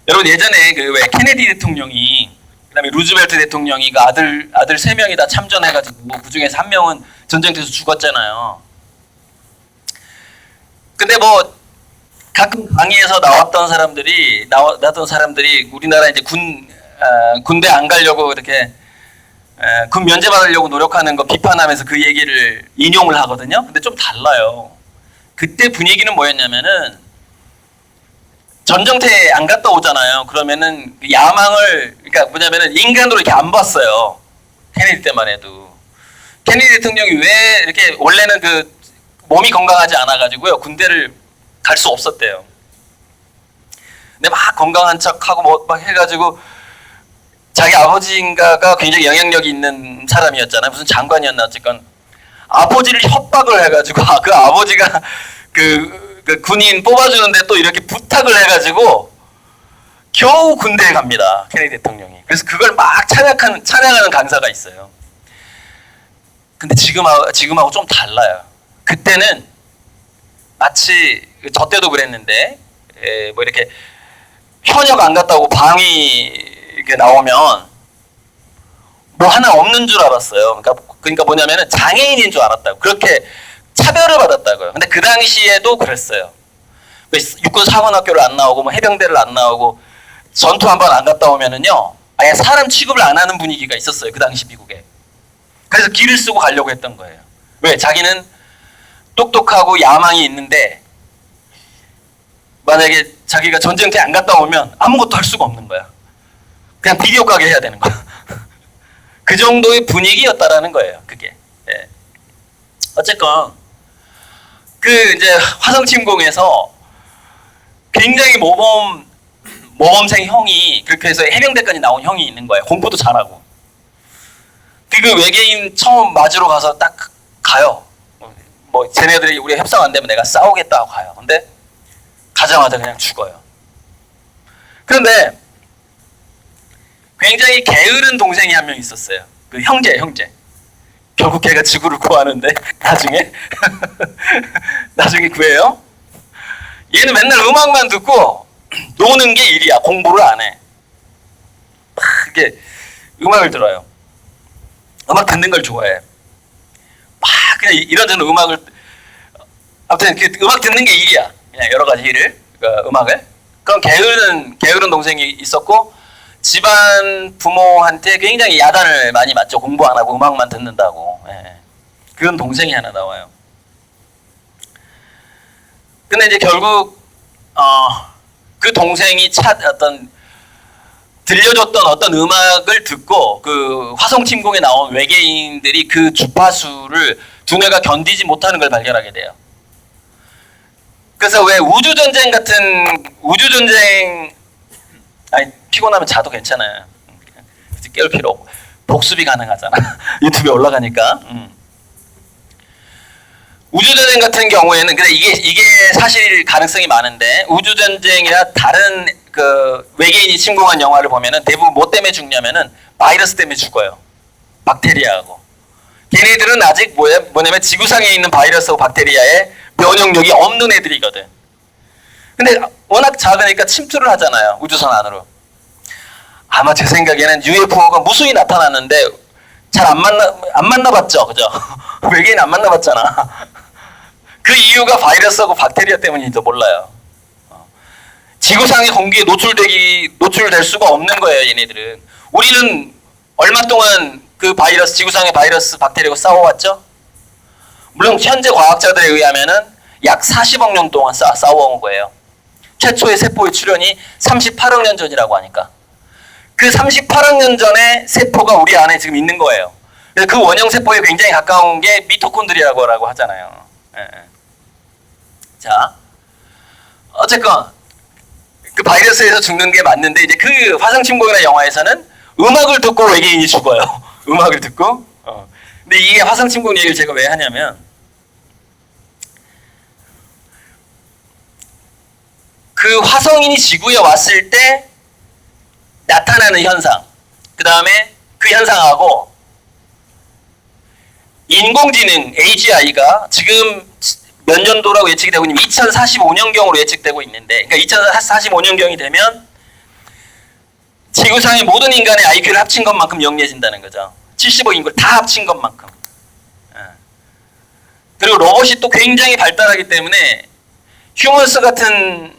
여러분 예전에 그 왜 케네디 대통령이, 그다음에 루즈벨트 대통령이 그 아들 3명이 다 참전해가지고 그 중에서 1명은 전쟁터에서 죽었잖아요. 근데 뭐 가끔 강의에서 나왔던 사람들이 우리나라 이제 군대 안 가려고 이렇게 군 면제 받으려고 노력하는 거 비판하면서 그 얘기를 인용을 하거든요. 근데 좀 달라요. 그때 분위기는 뭐였냐면은 전쟁터에 안 갔다 오잖아요. 그러면은 야망을, 그러니까 뭐냐면은 인간으로 이렇게 안 봤어요. 케네디 때만 해도. 케네디 대통령이 왜 이렇게, 원래는 그 몸이 건강하지 않아가지고요, 군대를 갈 수 없었대요. 근데 막 건강한 척하고 뭐 막 해가지고 자기 아버지인가가 굉장히 영향력이 있는 사람이었잖아요. 무슨 장관이었나 어쨌건 아버지를 협박을 해가지고 그 아버지가 그 군인 뽑아주는데 또 이렇게 부탁을 해가지고 겨우 군대에 갑니다, 케네디 대통령이. 그래서 그걸 막 찬양하는 강사가 있어요. 근데 지금하고 좀 달라요. 그때는 마치 저 때도 그랬는데 뭐 이렇게 현역 안 갔다 오고 방위 이렇게 나오면 뭐 하나 없는 줄 알았어요. 그러니까 뭐냐면은 장애인인 줄 알았다고. 그렇게 차별을 받았다고요. 근데 그 당시에도 그랬어요. 육군 사관학교를 안 나오고 뭐 해병대를 안 나오고 전투 한 번 안 갔다 오면은요, 아예 사람 취급을 안 하는 분위기가 있었어요, 그 당시 미국에. 그래서 기를 쓰고 가려고 했던 거예요. 왜? 자기는 똑똑하고 야망이 있는데 만약에 자기가 전쟁터에 안 갔다 오면 아무것도 할 수가 없는 거야. 그냥 비디오 가게 해야 되는 거야. 그 정도의 분위기였다라는 거예요, 그게. 예. 어쨌건 그 이제 화성 침공에서 굉장히 모범생 형이, 그렇게 해서 해병대까지 나온 형이 있는 거예요. 공부도 잘하고. 그 외계인 처음 맞으러 가서 딱 가요. 뭐 쟤네들이 우리 협상 안 되면 내가 싸우겠다 하고 가요. 근데 가자마자 그냥 죽어요. 그런데 굉장히 게으른 동생이 한 명 있었어요. 그 형제. 결국 걔가 지구를 구하는데 나중에 구해요. 얘는 맨날 음악만 듣고 노는 게 일이야. 공부를 안 해. 이게 음악을 들어요. 음악 듣는 걸 좋아해. 막 그냥 이런저런 음악을, 아무튼 그 음악 듣는 게 일이야. 그냥 여러 가지 일을, 음악을. 그런 게으른 동생이 있었고, 집안 부모한테 굉장히 야단을 많이 맞죠. 공부 안 하고 음악만 듣는다고. 예. 그런 동생이 하나 나와요. 근데 이제 결국 그 동생이 들려줬던 어떤 음악을 듣고 그 화성 침공에 나온 외계인들이 그 주파수를 두뇌가 견디지 못하는 걸 발견하게 돼요. 그래서 왜 우주전쟁, 아니 피곤하면 자도 괜찮아요. 깨울 필요 없고 복습이 가능하잖아. 유튜브에 올라가니까. 우주전쟁 같은 경우에는, 근데 이게 사실 가능성이 많은데, 우주전쟁이나 다른 그 외계인이 침공한 영화를 보면은 대부분 뭐 때문에 죽냐면은 바이러스 때문에 죽어요. 박테리아하고. 걔네들은 아직 뭐냐면 지구상에 있는 바이러스하고 박테리아에 면역력이 없는 애들이거든. 근데 워낙 작으니까 침투를 하잖아요. 우주선 안으로. 아마 제 생각에는 UFO가 무수히 나타났는데 잘 안 만나봤죠, 그죠? 외계인 안 만나봤잖아. 그 이유가 바이러스하고 박테리아 때문인지도 몰라요. 지구상의 공기에 노출될 수가 없는 거예요, 얘네들은. 우리는 얼마 동안 그 바이러스, 지구상의 바이러스, 박테리아하고 싸워왔죠? 물론 현재 과학자들에 의하면은 약 40억 년 동안 싸워온 거예요. 최초의 세포의 출현이 38억 년 전이라고 하니까. 그 38억 년 전에 세포가 우리 안에 지금 있는 거예요. 그래서 그 원형 세포에 굉장히 가까운 게 미토콘드리아라고 하잖아요. 예. 자, 어쨌건 그 바이러스에서 죽는 게 맞는데 이제 그 화성침공이라는 영화에서는 음악을 듣고 외계인이 죽어요. 음악을 듣고. 근데 이게 화성침공 얘기를 제가 왜 하냐면 그 화성인이 지구에 왔을 때 나타나는 현상, 그 다음에 그 현상하고 인공지능 AGI가 지금 몇 년도라고 예측이 되고 있냐면 2045년경으로 예측되고 있는데, 그러니까 2045년경이 되면 지구상의 모든 인간의 IQ를 합친 것만큼 영리해진다는 거죠. 75 인구를 다 합친 것만큼. 그리고 로봇이 또 굉장히 발달하기 때문에 휴먼스 같은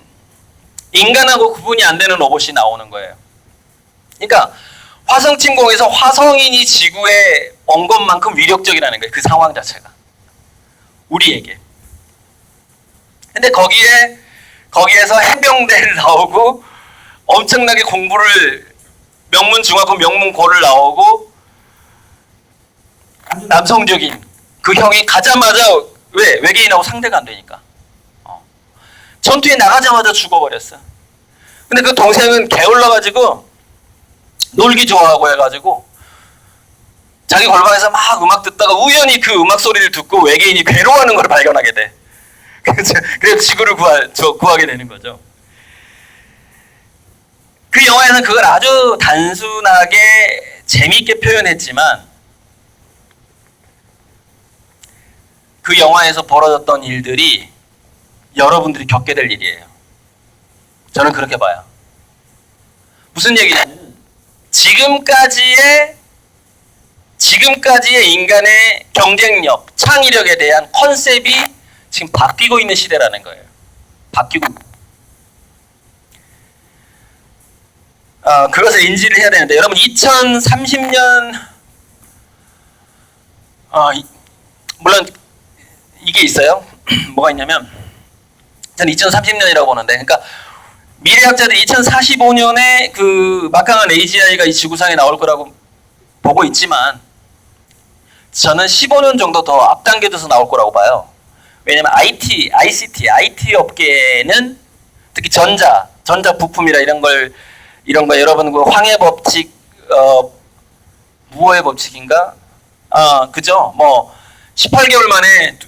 인간하고 구분이 안 되는 로봇이 나오는 거예요. 그러니까 화성 침공에서 화성인이 지구에 온 것만큼 위력적이라는 거예요. 그 상황 자체가. 우리에게. 근데 거기에서 해병대를 나오고 엄청나게 공부를 명문중학교 명문고를 나오고 남성적인 그 형이 가자마자 왜? 외계인하고 상대가 안 되니까. 전투에 나가자마자 죽어버렸어. 근데 그 동생은 게을러가지고 놀기 좋아하고 해가지고 자기 골방에서 막 음악 듣다가 우연히 그 음악 소리를 듣고 외계인이 괴로워하는 걸 발견하게 돼. 그래서 지구를 구하게 되는 거죠. 그 영화에서는 그걸 아주 단순하게 재미있게 표현했지만 그 영화에서 벌어졌던 일들이 여러분들이 겪게 될 일이에요. 저는 그렇게 봐요. 무슨 얘기냐면 지금까지의 인간의 경쟁력, 창의력에 대한 컨셉이 지금 바뀌고 있는 시대라는 거예요. 바뀌고. 그것을 인지를 해야 되는데 여러분 2030년 물론 이게 있어요. 뭐가 있냐면 저는 2030년이라고 보는데, 그러니까 미래학자들이 2045년에 그 막강한 AGI가 이 지구상에 나올 거라고 보고 있지만 저는 15년 정도 더 앞당겨져서 나올 거라고 봐요. 왜냐면 ICT 업계는 특히 전자 부품이라 이런 거 여러분 그 황해 법칙 무어의 법칙인가? 그죠? 뭐 18개월 만에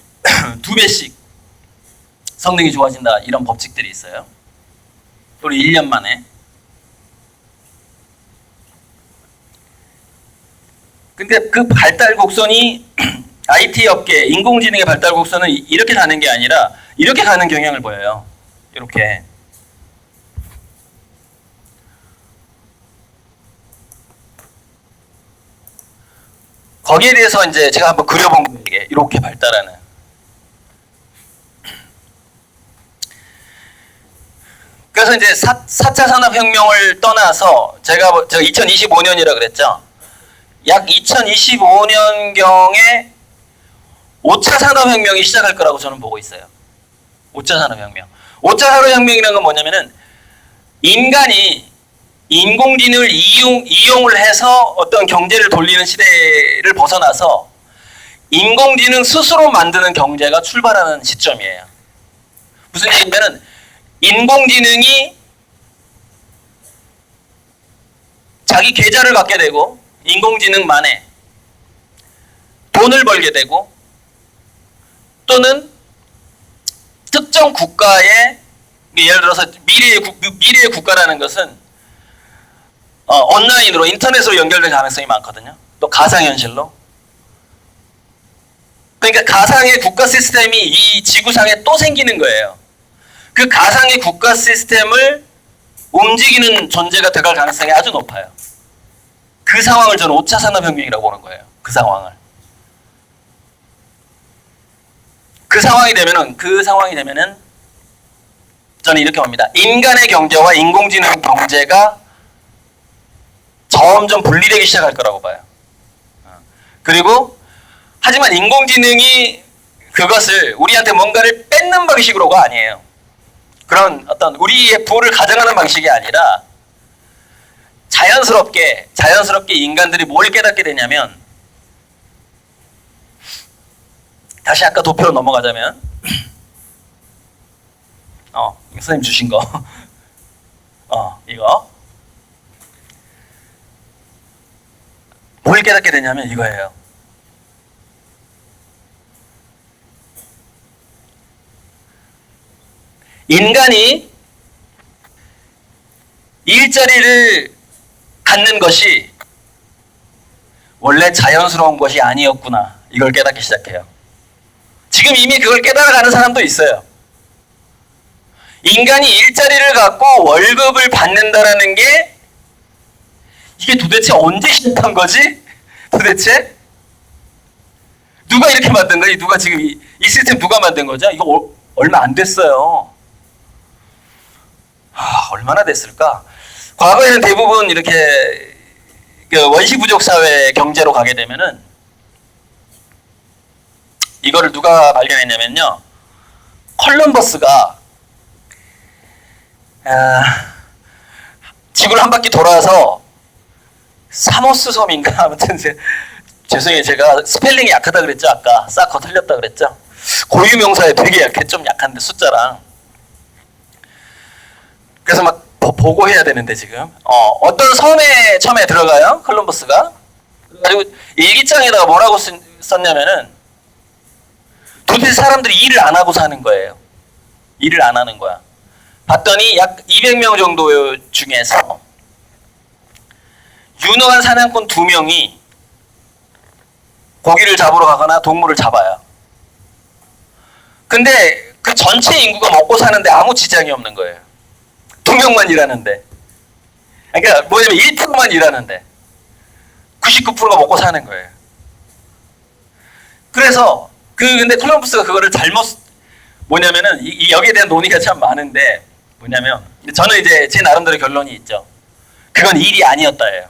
2배씩 성능이 좋아진다 이런 법칙들이 있어요. 우리 1년 만에. 근데 그 발달 곡선이 IT 업계, 인공지능의 발달 곡선은 이렇게 가는 게 아니라 이렇게 가는 경향을 보여요. 이렇게. 거기에 대해서 이제 제가 한번 그려본 거예요. 이렇게 발달하는. 그래서 이제 4차 산업혁명을 떠나서 제가 2025년이라 그랬죠. 약 2025년경에 5차 산업혁명이 시작할 거라고 저는 보고 있어요. 5차 산업혁명. 5차 산업혁명이라는 건 뭐냐면은 인간이 인공지능을 이용을 해서 어떤 경제를 돌리는 시대를 벗어나서 인공지능 스스로 만드는 경제가 출발하는 시점이에요. 무슨 얘기냐면은 인공지능이 자기 계좌를 갖게 되고 인공지능만에 돈을 벌게 되고 또는 특정 국가의 예를 들어서 미래의 국가라는 것은 온라인으로 인터넷으로 연결될 가능성이 많거든요. 또 가상현실로. 그러니까 가상의 국가 시스템이 이 지구상에 또 생기는 거예요. 그 가상의 국가 시스템을 움직이는 존재가 돼갈 가능성이 아주 높아요. 그 상황을 저는 5차 산업혁명이라고 보는 거예요. 그 상황을. 그 상황이 되면은 저는 이렇게 봅니다. 인간의 경제와 인공지능 경제가 점점 분리되기 시작할 거라고 봐요. 그리고 하지만 인공지능이 그것을 우리한테 뭔가를 뺏는 방식으로가 아니에요. 그런 어떤 우리의 부를 가져가는 방식이 아니라 자연스럽게 인간들이 뭘 깨닫게 되냐면, 다시 아까 도표로 넘어가자면 선생님 주신 거 이거 뭘 깨닫게 되냐면 이거예요. 인간이 일자리를 갖는 것이 원래 자연스러운 것이 아니었구나, 이걸 깨닫기 시작해요. 지금 이미 그걸 깨달아가는 사람도 있어요. 인간이 일자리를 갖고 월급을 받는다라는 게 이게 도대체 언제 시작한 거지? 도대체 누가 이렇게 만든 거지? 누가 지금 이 시스템 누가 만든 거죠? 이거 얼마 안 됐어요. 얼마나 됐을까? 과거에는 대부분 이렇게 그 원시 부족 사회 경제로 가게 되면은 이거를 누가 발견했냐면요, 콜럼버스가 지구를 한 바퀴 돌아서 사모스 섬인가 아무튼 죄송해요, 제가 스펠링이 약하다 그랬죠. 아까 사커 틀렸다 그랬죠. 고유명사에 되게 좀 약한데 숫자랑. 그래서 막 보고해야 되는데 지금 어떤 섬에 처음에 들어가요, 콜럼버스가. 그리고 일기장에다가 뭐라고 썼냐면은 도대체 사람들이 일을 안 하고 사는 거예요. 일을 안 하는 거야. 봤더니 약 200명 정도 중에서 유능한 사냥꾼 2명이 고기를 잡으러 가거나 동물을 잡아요. 근데 그 전체 인구가 먹고 사는데 아무 지장이 없는 거예요. 2명만 일하는데. 그러니까 뭐냐면 1%만 일하는데 99%가 먹고 사는 거예요. 그래서 근데 콜럼버스가 그거를 뭐냐면은 여기에 대한 논의가 참 많은데, 뭐냐면 저는 이제 제 나름대로 결론이 있죠. 그건 일이 아니었다예요.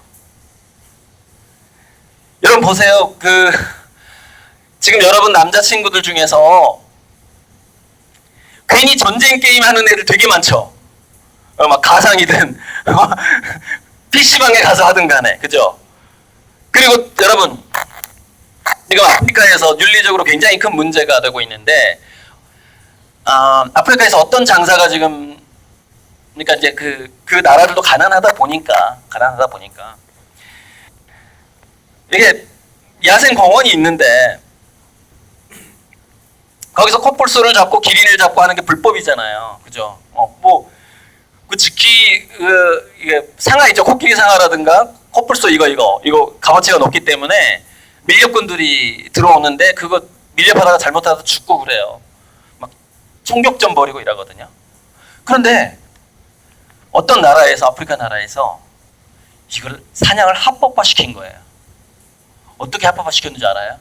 여러분 보세요. 지금 여러분 남자친구들 중에서 괜히 전쟁 게임 하는 애들 되게 많죠. 막 가상이든 PC방에 가서 하든 간에, 그죠? 그리고 여러분, 지금 아프리카에서 윤리적으로 굉장히 큰 문제가 되고 있는데, 아프리카에서 어떤 장사가 지금, 그러니까 이제 그 나라들도 가난하다 보니까 이게 야생 공원이 있는데 거기서 코뿔소를 잡고 기린을 잡고 하는 게 불법이잖아요, 그죠? 이게 상하 있죠, 코끼리 상하라든가 코뿔소 이거 값어치가 높기 때문에 밀렵꾼들이 들어오는데 그거 밀렵하다가 잘못하다 죽고 그래요. 막 총격전 벌이고 이러거든요. 그런데 어떤 나라에서, 아프리카 나라에서 이걸 사냥을 합법화 시킨 거예요. 어떻게 합법화 시켰는지 알아요?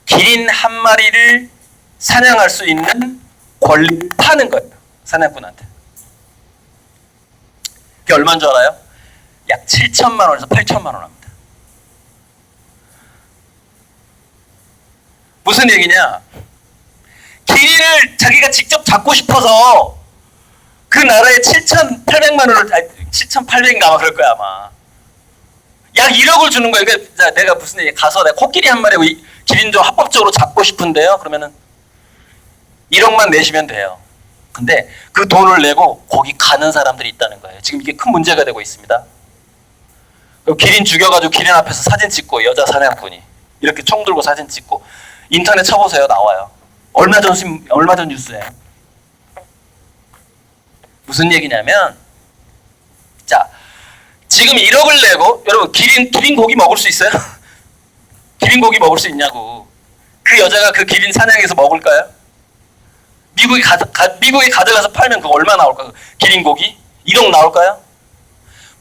기린 한 마리를 사냥할 수 있는 권리를 파는 거예요, 사냥꾼한테. 그게 얼마인 줄 알아요? 약 7천만 원에서 8천만 원 합니다. 무슨 얘기냐? 기린을 자기가 직접 잡고 싶어서 그 나라에 7,800만 원을, 7,800인가 아마 그럴 거야 아마. 약 1억을 주는 거예요. 그러니까 내가 무슨 얘기, 가서 내가 코끼리 한 마리 기린 좀 합법적으로 잡고 싶은데요. 그러면은 1억만 내시면 돼요. 근데 그 돈을 내고 거기 가는 사람들이 있다는 거예요. 지금 이게 큰 문제가 되고 있습니다. 기린 죽여가지고 기린 앞에서 사진 찍고, 여자 사냥꾼이 이렇게 총 들고 사진 찍고, 인터넷 쳐보세요, 나와요. 얼마 전 뉴스예요. 무슨 얘기냐면, 자, 지금 1억을 내고, 여러분 기린 고기 먹을 수 있어요? 기린 고기 먹을 수 있냐고. 그 여자가 그 기린 사냥해서 먹을까요? 미국에 가져가서 팔면 그거 얼마 나올까? 기린 고기? 1억 나올까요?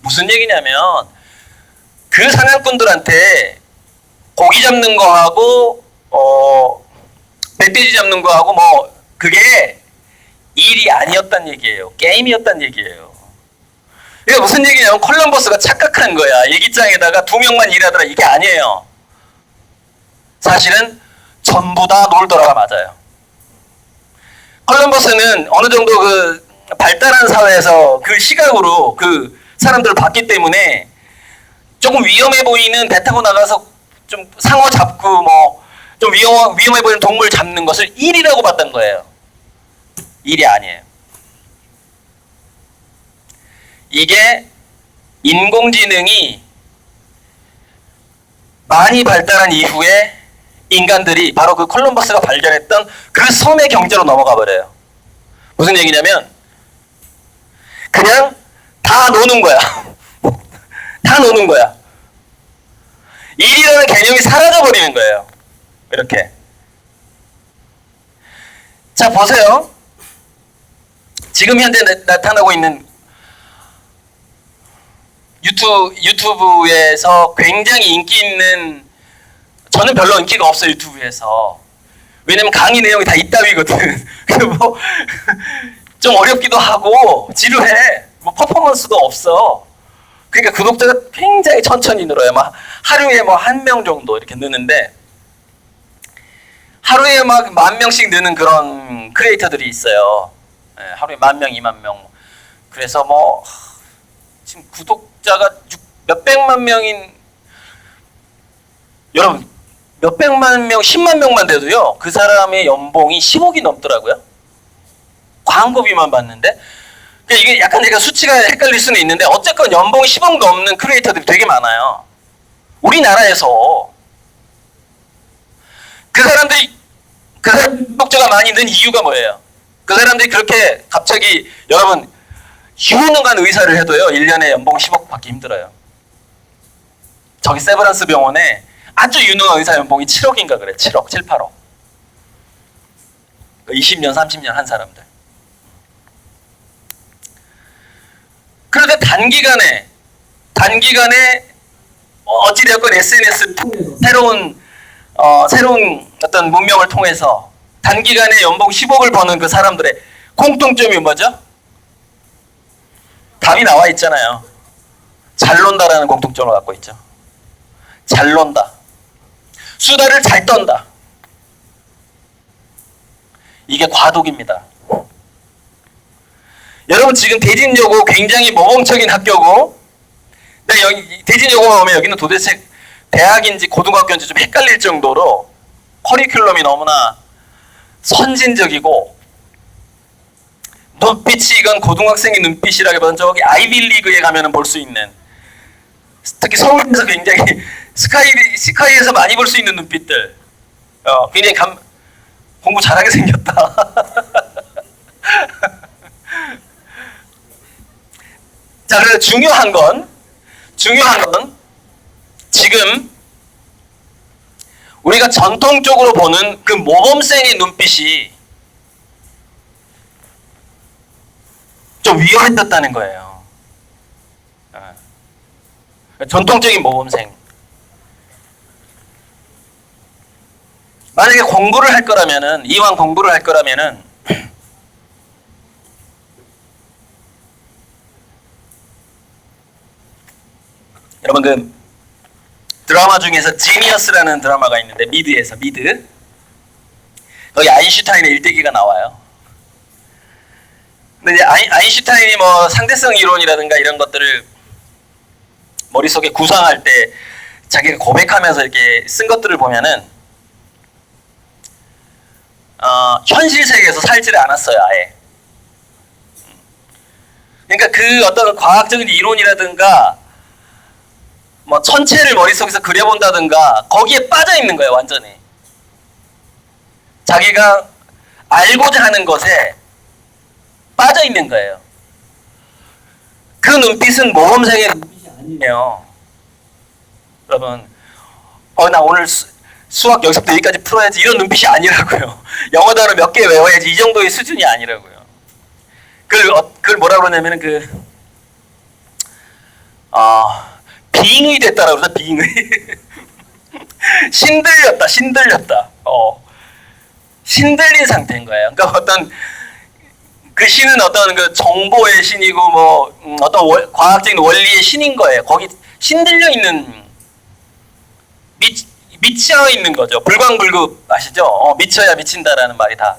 무슨 얘기냐면 그 사냥꾼들한테 고기 잡는 거하고 멧돼지 잡는 거하고 뭐 그게 일이 아니었단 얘기예요. 게임이었단 얘기예요. 이게 무슨 얘기냐면 콜럼버스가 착각한 거야. 일기장에다가 2명만 일하더라. 이게 아니에요. 사실은 전부 다 놀더라가 맞아요. 콜럼버스는 어느 정도 그 발달한 사회에서 그 시각으로 그 사람들을 봤기 때문에 조금 위험해 보이는 배 타고 나가서 좀 상어 잡고 뭐 좀 위험해 보이는 동물 잡는 것을 일이라고 봤던 거예요. 일이 아니에요. 이게 인공지능이 많이 발달한 이후에 인간들이 바로 그 콜럼버스가 발견했던 그 섬의 경제로 넘어가 버려요. 무슨 얘기냐면 그냥 다 노는 거야. 다 노는 거야. 일이라는 개념이 사라져 버리는 거예요. 이렇게. 자, 보세요. 지금 현재 나타나고 있는 유튜브에서 굉장히 인기 있는, 저는 별로 인기가 없어요, 유튜브에서. 왜냐면 강의 내용이 다 이따위거든. 뭐, 좀 어렵기도 하고, 지루해. 뭐, 퍼포먼스도 없어. 그러니까 구독자가 굉장히 천천히 늘어요. 막, 하루에 뭐, 1명 정도 이렇게 느는데, 하루에 막 10,000명씩 느는 그런 크리에이터들이 있어요. 예, 하루에 10,000명, 20,000명. 그래서 뭐, 지금 구독자가 몇백만 명인, 여러분, 몇백만 명, 10만 명만 돼도요, 그 사람의 연봉이 10억이 넘더라고요. 광고비만 받는데. 그러니까 이게 약간 내가 수치가 헷갈릴 수는 있는데, 어쨌건 연봉이 10억 넘는 크리에이터들이 되게 많아요. 우리나라에서. 그 사람들이, 그 사람 구독자가 많이 는 이유가 뭐예요? 그 사람들이 그렇게 갑자기, 여러분, 유능한 의사를 해도요, 1년에 연봉 10억 받기 힘들어요. 저기 세브란스 병원에 아주 유능한 의사 연봉이 7억인가 그래. 7억, 7, 8억. 20년, 30년 한 사람들. 그런데 단기간에 어찌되었건 SNS 새로운 어떤 문명을 통해서 단기간에 연봉 10억을 버는 그 사람들의 공통점이 뭐죠? 답이 나와 있잖아요. 잘 논다라는 공통점을 갖고 있죠. 잘 논다. 수다를 잘 떤다. 이게 과도기입니다. 여러분 지금 대진여고 굉장히 모범적인 학교고, 근데 여기 대진여고만 오면 여기는 도대체 대학인지 고등학교인지 좀 헷갈릴 정도로 커리큘럼이 너무나 선진적이고, 눈빛이 이건 고등학생의 눈빛이라기보다는 저기 아이비리그에 가면 볼 수 있는, 특히 서울에서 굉장히 스카이에서 많이 볼 수 있는 눈빛들, 굉장히 공부 잘하게 생겼다. 자, 그래서 중요한 건 지금 우리가 전통적으로 보는 그 모범생의 눈빛이 좀 위험해졌다는 거예요. 전통적인 모범생. 만약에 공부를 할 거라면은, 이왕 공부를 할 거라면은, 여러분 그 드라마 중에서 지니어스라는 드라마가 있는데, 미드에서 미드. 거기 아인슈타인의 일대기가 나와요. 근데 이제 아인슈타인이 뭐 상대성 이론이라든가 이런 것들을 머릿속에 구상할 때 자기가 고백하면서 이렇게 쓴 것들을 보면은 현실 세계에서 살지를 않았어요, 아예. 그러니까 그 어떤 과학적인 이론이라든가 뭐 천체를 머릿속에서 그려본다든가 거기에 빠져 있는 거예요, 완전히. 자기가 알고자 하는 것에 빠져 있는 거예요. 그 눈빛은 모범생의 눈빛이 아니에요. 여러분, 나 오늘 수학 여기서부터 여기까지 풀어야지 이런 눈빛이 아니라고요. 영어 단어 몇 개 외워야지 이 정도의 수준이 아니라고요. 그걸 뭐라 그러냐면은 비잉의 됐다라고 그러죠. 비잉의. 신들렸다. 신들린 상태인 거예요. 그러니까 어떤 그 신은 어떤 그 정보의 신이고 뭐 어떤 과학적인 원리의 신인 거예요. 거기 신들려 있는 미쳐 있는 거죠. 불광불급 아시죠? 미쳐야 미친다라는 말이 다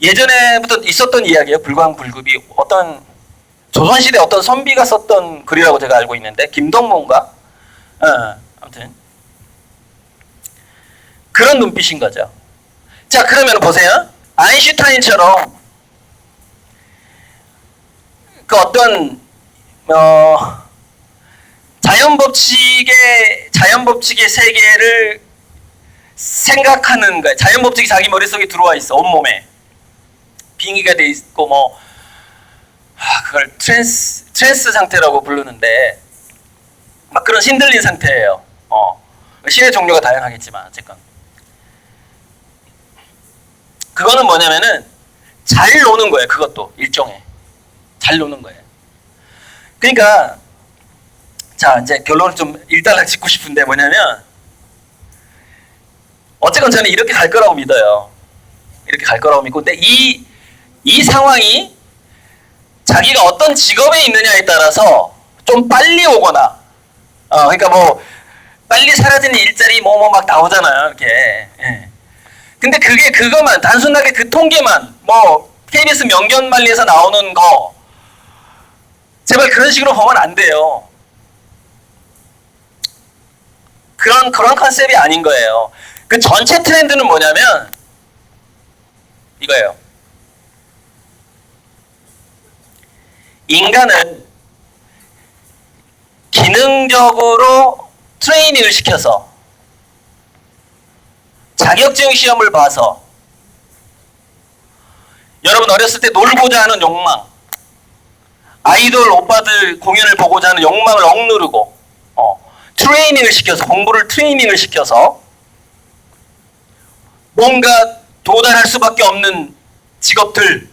예전에부터 있었던 이야기예요. 불광불급이 어떤 조선시대 어떤 선비가 썼던 글이라고 제가 알고 있는데 김동문가? 아무튼 그런 눈빛인 거죠. 자, 그러면 보세요. 아인슈타인처럼 그 어떤 자연법칙의 세계를 생각하는 거예요. 자연법칙이 자기 머릿속에 들어와 있어. 온몸에 빙의가 돼 있고 뭐 그걸 트랜스 상태라고 부르는데 막 그런 신들린 상태예요. 신의 종류가 다양하겠지만 어쨌건 그거는 뭐냐면은 잘 노는 거예요. 그것도 일종의 잘 노는 거예요. 그러니까 자, 이제 결론을 좀 일단락 짓고 싶은데 뭐냐면 어쨌건 저는 이렇게 갈 거라고 믿어요. 이렇게 갈 거라고 믿고 근데 이 상황이 자기가 어떤 직업에 있느냐에 따라서 좀 빨리 오거나 그러니까 뭐 빨리 사라지는 일자리 뭐 막 나오잖아요. 이렇게. 예. 근데 그것만 단순하게 그 통계만 뭐 KBS 명견만리에서 나오는 거 제발 그런 식으로 보면 안 돼요. 그런 컨셉이 아닌 거예요. 그 전체 트렌드는 뭐냐면 이거예요. 인간은 기능적으로 트레이닝을 시켜서 자격증 시험을 봐서 여러분 어렸을 때 놀고자 하는 욕망, 아이돌 오빠들 공연을 보고자 하는 욕망을 억누르고 트레이닝을 시켜서 공부를 트레이닝을 시켜서 뭔가 도달할 수밖에 없는 직업들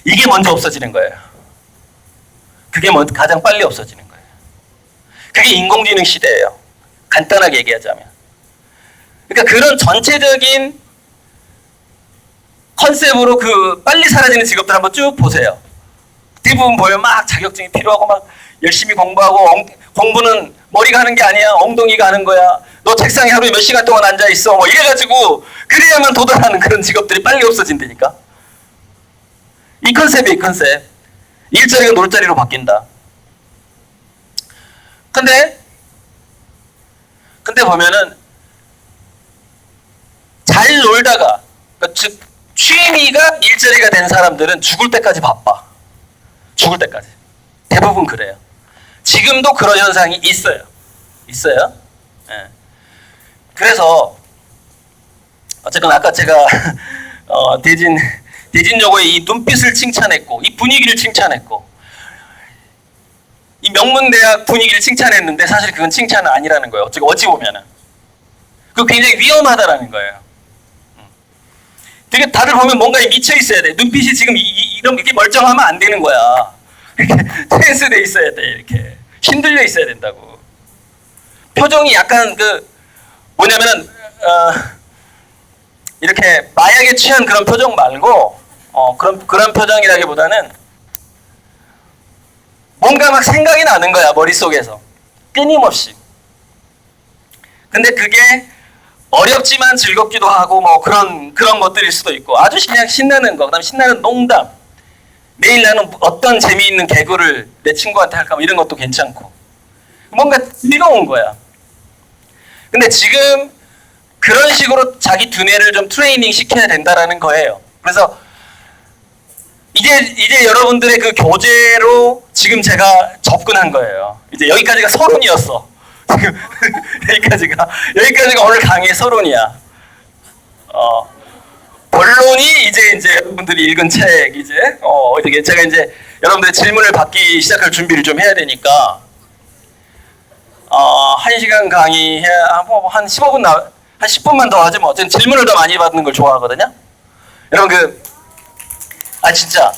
이게 먼저 없어지는 거예요. 그게 가장 빨리 없어지는 거예요. 그게 인공지능 시대예요. 간단하게 얘기하자면. 그러니까 그런 전체적인 컨셉으로 그 빨리 사라지는 직업들 한번 쭉 보세요. 대부분 보면 막 자격증이 필요하고 막 열심히 공부하고 공부는 머리가 하는 게 아니야. 엉덩이가 하는 거야. 너 책상에 하루에 몇 시간 동안 앉아 있어. 뭐 이래가지고 그래야만 도달하는 그런 직업들이 빨리 없어진다니까. 이 컨셉이 이 컨셉. 일자리가 놀자리로 바뀐다. 근데 보면은 잘 놀다가 그러니까 즉 취미가 일자리가 된 사람들은 죽을 때까지 바빠. 죽을 때까지. 대부분 그래요. 지금도 그런 현상이 있어요. 예. 그래서 어쨌건 아까 제가 대진여고의 이 눈빛을 칭찬했고 이 분위기를 칭찬했고 이 명문대학 분위기를 칭찬했는데 사실 그건 칭찬은 아니라는 거예요. 어찌 보면은 그 굉장히 위험하다라는 거예요. 되게 다들 보면 뭔가 미쳐 있어야 돼. 눈빛이 지금 이렇게 멀쩡하면 안 되는 거야. 이렇게 트랜스돼 있어야 돼. 이렇게 힘들려 있어야 된다고. 표정이 약간 뭐냐면은 이렇게 마약에 취한 그런 표정 말고 그런 표정이라기보다는 뭔가 막 생각이 나는 거야 머릿속에서 끊임없이. 근데 그게 어렵지만 즐겁기도 하고 뭐 그런 것들일 수도 있고 아주 그냥 신나는 거, 그다음 신나는 농담. 내일 나는 어떤 재미있는 개그를 내 친구한테 할까 뭐 이런 것도 괜찮고 뭔가 즐거운 거야. 근데 지금 그런 식으로 자기 두뇌를 좀 트레이닝 시켜야 된다라는 거예요. 그래서 이제 여러분들의 그 교재로 지금 제가 접근한 거예요. 이제 여기까지가 서론이었어. 지금 여기까지가 오늘 강의의 서론이야. 본론이 이제 여러분들이 읽은 책 이제 제가 이제 여러분들의 질문을 받기 시작할 준비를 좀 해야 되니까 1시간 강의 한 15분 한 10분만 더 하지 뭐. 저는 질문을 더 많이 받는 걸 좋아하거든요. 여러분 진짜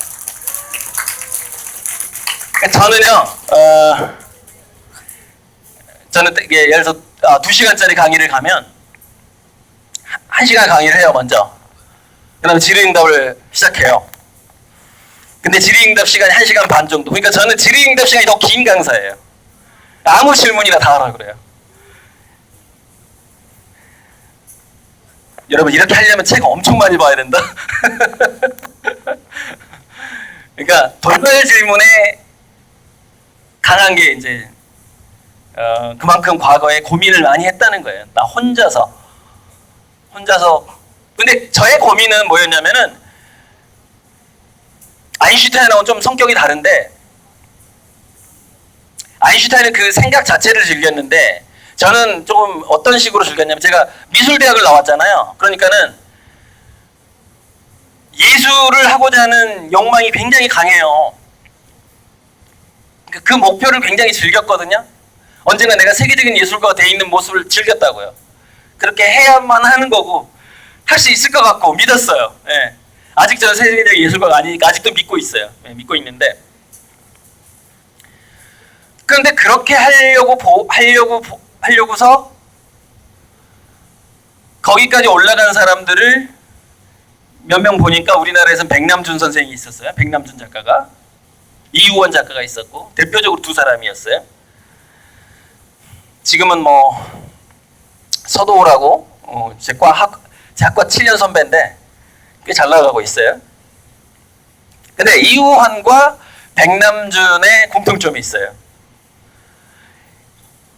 저는 이게 예를 들어서 2시간짜리 강의를 가면 1시간 강의를 해요 먼저. 그다음에 질의응답을 시작해요. 근데 질의응답 시간이 1시간 반 정도. 그러니까 저는 질의응답 시간이 더 긴 강사예요. 아무 질문이나 다 하라 그래요. 여러분 이렇게 하려면 책 엄청 많이 봐야 된다. 그러니까 돌발 질문에 강한 게 이제 그만큼 과거에 고민을 많이 했다는 거예요. 나 혼자서. 근데 저의 고민은 뭐였냐면은 아인슈타인하고는 좀 성격이 다른데 아인슈타인은 그 생각 자체를 즐겼는데 저는 조금 어떤 식으로 즐겼냐면 제가 미술대학을 나왔잖아요. 그러니까는 예술을 하고자 하는 욕망이 굉장히 강해요. 그 목표를 굉장히 즐겼거든요. 언젠가 내가 세계적인 예술가가 돼 있는 모습을 즐겼다고요. 그렇게 해야만 하는 거고 할 수 있을 것 같고 믿었어요. 예. 아직 저는 세계적인 예술가가 아니니까 아직도 믿고 있어요. 예, 믿고 있는데 그런데 그렇게 하려고서 거기까지 올라간 사람들을 몇 명 보니까 우리나라에서는 백남준 선생이 있었어요. 백남준 작가가. 이우원 작가가 있었고 대표적으로 두 사람이었어요. 지금은 뭐 서도우라고 제 학과 7년 선배인데 꽤 잘 나가고 있어요. 근데 이우환과 백남준의 공통점이 있어요.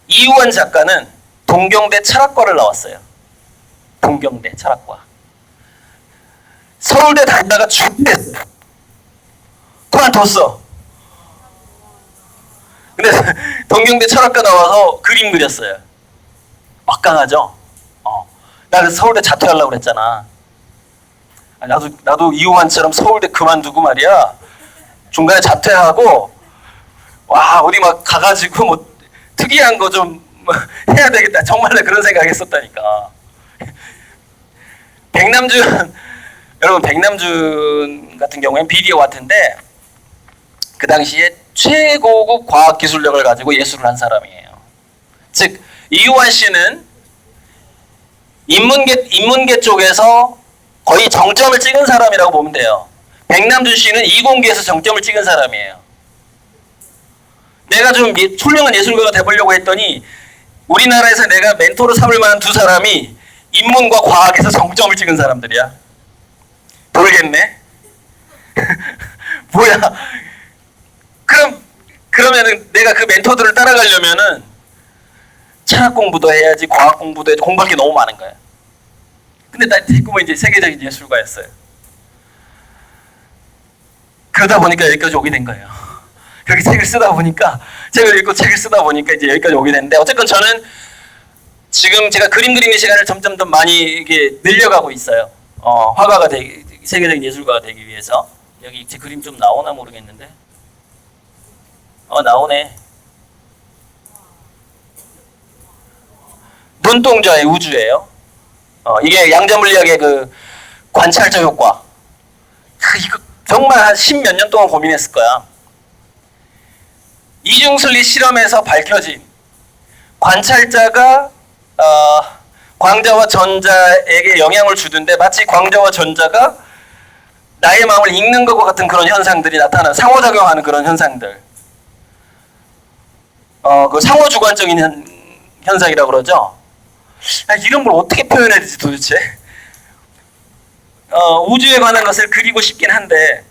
이우환 작가는 동경대 철학과를 나왔어요. 동경대 철학과. 서울대 다니다가 죽겠어. 그만뒀어. 근데 동경대 철학과 나와서 그림 그렸어요. 막강하죠? 나 그래서 서울대 자퇴하려고 그랬잖아. 나도 이우환처럼 서울대 그만두고 말이야. 중간에 자퇴하고 와 어디 막 가가지고 뭐 특이한 거 좀 해야 되겠다. 정말 그런 생각했었다니까. 여러분 백남준 같은 경우에는 비디오 같은데 그 당시에 최고급 과학 기술력을 가지고 예술을 한 사람이에요. 즉 이우환 씨는 인문계 쪽에서 거의 정점을 찍은 사람이라고 보면 돼요. 백남준 씨는 이공계에서 정점을 찍은 사람이에요. 내가 좀 훌륭한 예술가가 돼보려고 했더니 우리나라에서 내가 멘토로 삼을 만한 두 사람이 인문과 과학에서 정점을 찍은 사람들이야. 모르겠네. 뭐야? 그러면은 내가 그 멘토들을 따라가려면은 철학 공부도 해야지, 과학 공부도 해야지, 공부할 게 너무 많은 거야. 근데 나 지금은 이제 세계적인 예술가였어요. 그러다 보니까 여기까지 오게 된 거예요. 그렇게 책을 읽고 책을 쓰다 보니까 이제 여기까지 오게 됐는데 어쨌건 저는 지금 제가 그림 그리는 시간을 점점 더 많이 이게 늘려가고 있어요. 화가가 세계적인 예술가가 되기 위해서. 여기 제 그림 좀 나오나 모르겠는데. 나오네. 눈동자의 우주예요. 이게 양자물리학의 그 관찰자 효과. 이거 정말 한 10몇 년 동안 고민했을 거야. 이중슬리 실험에서 밝혀진 관찰자가 광자와 전자에게 영향을 주던데 마치 광자와 전자가 나의 마음을 읽는 것과 같은 그런 현상들이 나타나는 상호작용하는 그런 현상들. 그 상호주관적인 현상이라고 그러죠. 이런 걸 어떻게 표현해야 되지 도대체? 우주에 관한 것을 그리고 싶긴 한데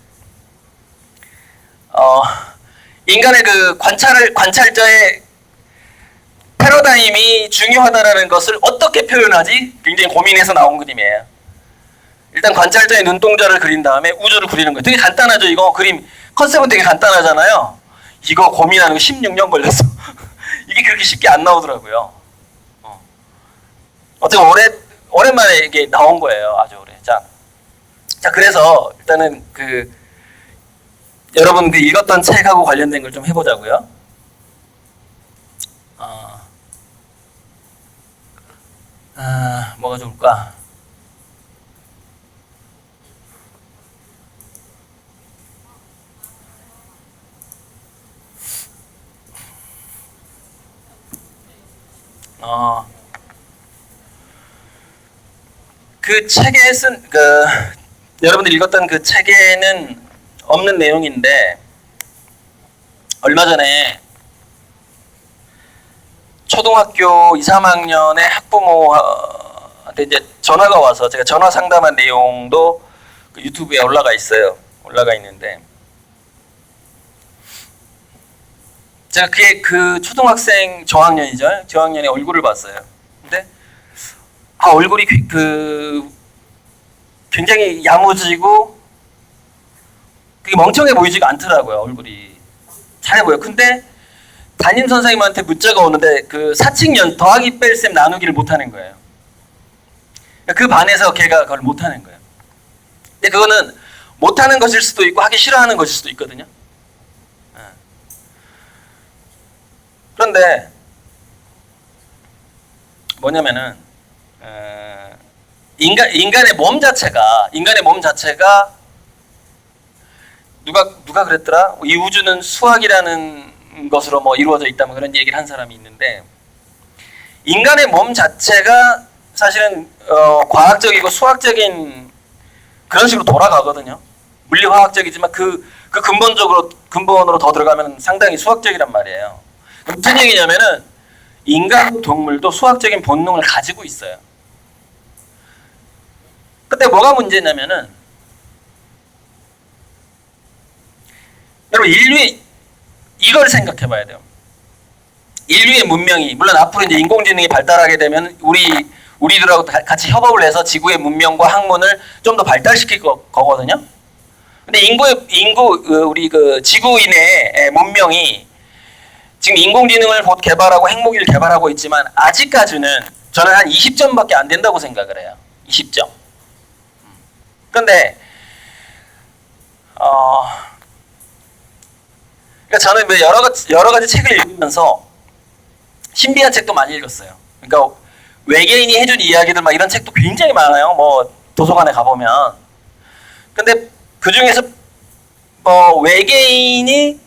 인간의 그 관찰자의 패러다임이 중요하다라는 것을 어떻게 표현하지? 굉장히 고민해서 나온 그림이에요. 일단 관찰자의 눈동자를 그린 다음에 우주를 그리는 거예요. 되게 간단하죠. 이거 그림 컨셉은 되게 간단하잖아요. 이거 고민하는 거 16년 걸렸어. 이게 그렇게 쉽게 안 나오더라고요. 어쨌든 오랜만에 이게 나온 거예요. 아주 오래. 자 그래서 일단은 여러분 읽었던 책하고 관련된 걸 좀 해보자고요. 뭐가 좋을까? 그 책에 여러분들 읽었던 그 책에는 없는 내용인데, 얼마 전에 초등학교 2, 3학년의 학부모한테 이제 전화가 와서 제가 전화 상담한 내용도 그 유튜브에 올라가 있어요. 올라가 있는데, 제가 그 초등학생 저학년이죠. 저학년의 얼굴을 봤어요. 근데 얼굴이 굉장히 야무지고 그게 멍청해 보이지가 않더라고요. 얼굴이 잘해 보여. 근데 담임 선생님한테 문자가 오는데 그 사칙연 더하기 뺄셈 나누기를 못하는 거예요. 그 반에서 걔가 그걸 못하는 거예요. 근데 그거는 못하는 것일 수도 있고 하기 싫어하는 것일 수도 있거든요. 그런데 뭐냐면은 인간의 몸 자체가 누가 그랬더라? 이 우주는 수학이라는 것으로 뭐 이루어져 있다 뭐 그런 얘기를 한 사람이 있는데, 인간의 몸 자체가 사실은 과학적이고 수학적인 그런 식으로 돌아가거든요. 물리화학적이지만 그 근본으로 더 들어가면 상당히 수학적이란 말이에요. 무슨 얘기냐면은 인간 동물도 수학적인 본능을 가지고 있어요. 근데 뭐가 문제냐면은 여러분 인류의 이걸 생각해 봐야 돼요. 인류의 문명이 물론 앞으로 이제 인공지능이 발달하게 되면 우리들하고 같이 협업을 해서 지구의 문명과 학문을 좀 더 발달시킬 거거든요. 근데 우리 그 지구인의 문명이 지금 인공지능을 곧 개발하고 핵무기를 개발하고 있지만 아직까지는 저는 한 20점밖에 안 된다고 생각을 해요. 20점. 그런데 그러니까 저는 뭐 여러 가지 책을 읽으면서 신비한 책도 많이 읽었어요. 그러니까 외계인이 해준 이야기들 막 이런 책도 굉장히 많아요. 뭐 도서관에 가보면. 근데 그 중에서 외계인이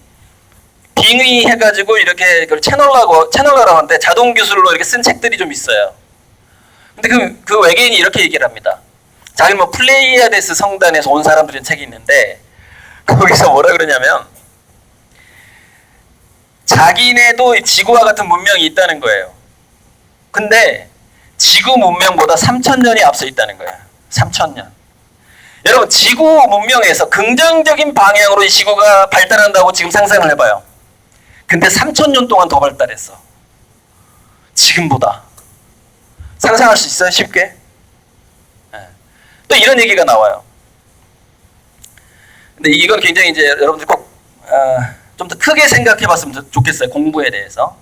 빙의해가지고 이렇게 그걸 채널러라고 하는데 자동 기술로 이렇게 쓴 책들이 좀 있어요. 근데 그 외계인이 이렇게 얘기를 합니다. 자기 뭐 플레이아데스 성단에서 온 사람들인 책이 있는데 거기서 뭐라 그러냐면 자기네도 지구와 같은 문명이 있다는 거예요. 근데 지구 문명보다 3,000년이 앞서 있다는 거예요. 3,000년. 여러분 지구 문명에서 긍정적인 방향으로 이 지구가 발달한다고 지금 상상을 해봐요. 근데 3,000년 동안 더 발달했어. 지금보다. 상상할 수 있어요? 쉽게? 또 이런 얘기가 나와요. 근데 이건 굉장히 이제 여러분들 꼭 좀 더 크게 생각해 봤으면 좋겠어요. 공부에 대해서.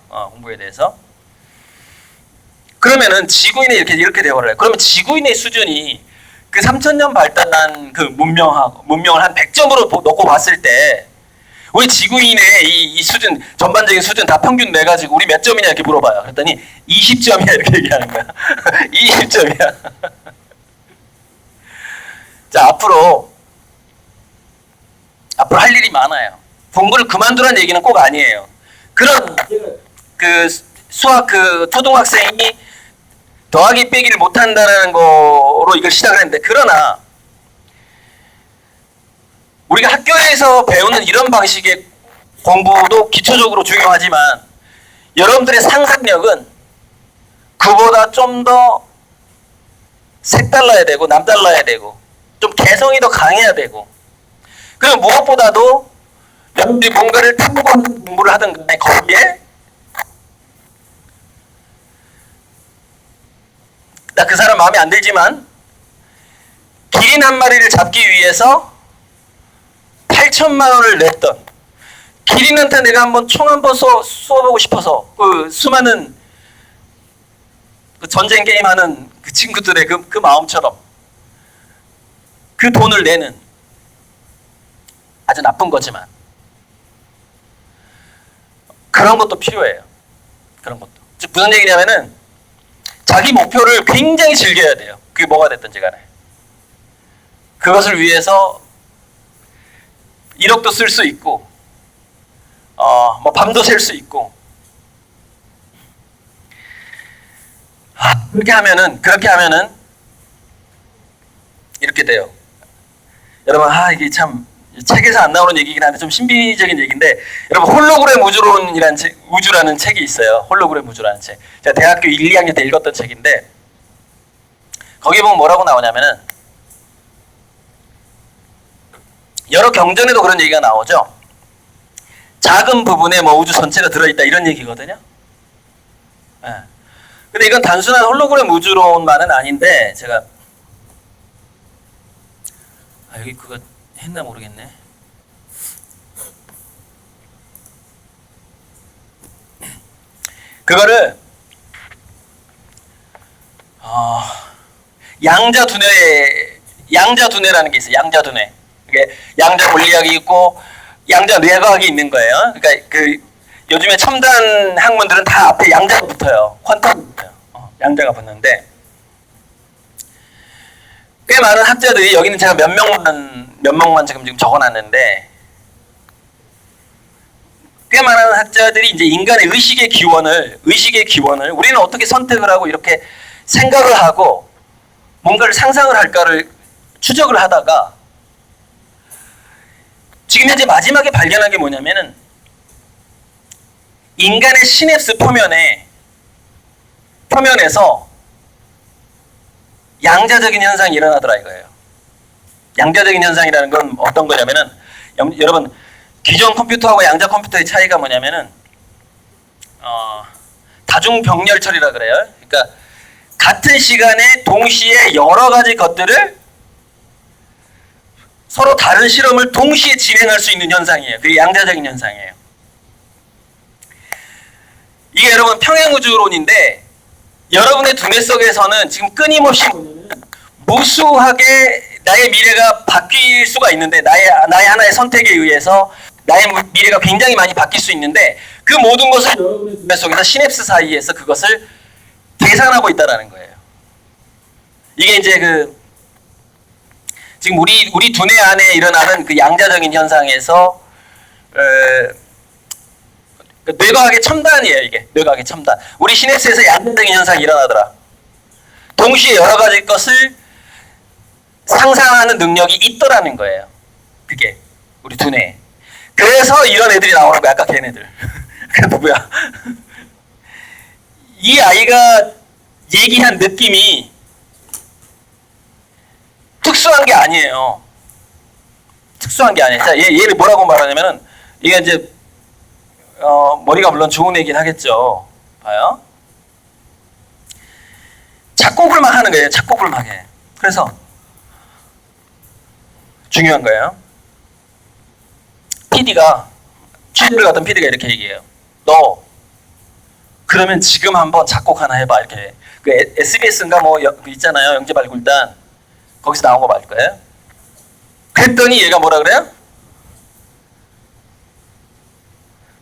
그러면은 지구인이 이렇게 되어버려요. 그러면 지구인의 수준이 그 3,000년 발달한 그 문명을 한 100점으로 놓고 봤을 때 우리 지구인의 이 수준, 전반적인 수준 다 평균 내가지고 우리 몇 점이냐 이렇게 물어봐요. 그랬더니 20점이야 이렇게 얘기하는 거야. 20점이야. 자, 앞으로 할 일이 많아요. 공부를 그만두라는 얘기는 꼭 아니에요. 그런 그 수학 초등학생이 더하기 빼기를 못한다는 거로 이걸 시작을 했는데, 그러나 우리가 학교에서 배우는 이런 방식의 공부도 기초적으로 중요하지만 여러분들의 상상력은 그보다 좀 더 색달라야 되고 남달라야 되고 좀 개성이 더 강해야 되고, 그리고 무엇보다도 여러분들이 뭔가를 탐구하는 공부를 하든 간에 거기에 나 그 사람 마음에 안 들지만 기린 한 마리를 잡기 위해서 8천만 원을 냈던, 기린한테 내가 한번 총 한번 쏘보고 싶어서 그 수많은 그 전쟁 게임 하는 그 친구들의 그 마음처럼 그 돈을 내는, 아주 나쁜 거지만 그런 것도 필요해요. 그런 것도. 즉 무슨 얘기냐면은 자기 목표를 굉장히 즐겨야 돼요. 그게 뭐가 됐든지 간에. 그것을 위해서 1억도 쓸 수 있고, 뭐 밤도 샐 수 있고. 그렇게 하면은 이렇게 돼요. 여러분, 이게 참 책에서 안 나오는 얘기긴 한데 좀 신비적인 얘기인데, 여러분 홀로그램 우주라는 책이 있어요. 홀로그램 우주라는 책. 제가 대학교 1, 2학년 때 읽었던 책인데, 거기 보면 뭐라고 나오냐면은, 여러 경전에도 그런 얘기가 나오죠. 작은 부분에 뭐 우주 전체가 들어있다 이런 얘기거든요. 예. 근데 이건 단순한 홀로그램 우주론만은 아닌데, 제가 여기 그거 했나 모르겠네. 그거를 양자두뇌라는 게 있어요. 양자두뇌. 그게 양자 물리학이 있고 양자 뇌과학이 있는 거예요. 그러니까 그 요즘에 첨단 학문들은 다 앞에 양자가 붙어요. 퀀텀이 붙어요. 양자가 붙는데, 꽤 많은 학자들이, 여기는 제가 몇 명만 지금 적어놨는데, 꽤 많은 학자들이 이제 인간의 의식의 기원을 우리는 어떻게 선택을 하고 이렇게 생각을 하고 뭔가를 상상을 할까를 추적을 하다가 지금 현재 마지막에 발견한 게 뭐냐면은, 인간의 시냅스 표면에서 양자적인 현상이 일어나더라 이거예요. 양자적인 현상이라는 건 어떤 거냐면은, 여러분 기존 컴퓨터하고 양자 컴퓨터의 차이가 뭐냐면은 다중병렬 처리라 그래요. 그러니까 같은 시간에 동시에 여러 가지 것들을 서로 다른 실험을 동시에 진행할 수 있는 현상이에요. 그게 양자적인 현상이에요. 이게 여러분 평행우주론인데, 여러분의 두뇌 속에서는 지금 끊임없이 무수하게 나의 미래가 바뀔 수가 있는데, 나의 하나의 선택에 의해서 나의 미래가 굉장히 많이 바뀔 수 있는데, 그 모든 것을 여러분의 두뇌 속에서 시냅스 사이에서 그것을 계산하고 있다는 거예요. 이게 이제 지금 우리 두뇌 안에 일어나는 그 양자적인 현상에서 뇌과학의 첨단이에요. 이게 뇌과학의 첨단. 우리 시냅스에서 양자적인 현상이 일어나더라. 동시에 여러 가지 것을 상상하는 능력이 있더라는 거예요. 그게 우리 두뇌. 그래서 이런 애들이 나오는 거야. 아까 걔네들. 그 누구야? 이 아이가 얘기한 느낌이 특수한 게 아니에요. 특수한 게 아니에요. 자, 얘를 뭐라고 말하냐면은, 이게 이제 머리가 물론 좋은 애긴 하겠죠. 봐요. 작곡을 막 하는 거예요. 작곡을 막 해. 그래서 중요한 거예요. 취재를 갔던 PD가 이렇게 얘기해요. 너 그러면 지금 한번 작곡 하나 해봐. 이렇게. 그 SBS인가 뭐 있잖아요. 영재발굴단. 거기서 나온 거 맞을 거예요. 그랬더니 얘가 뭐라 그래요?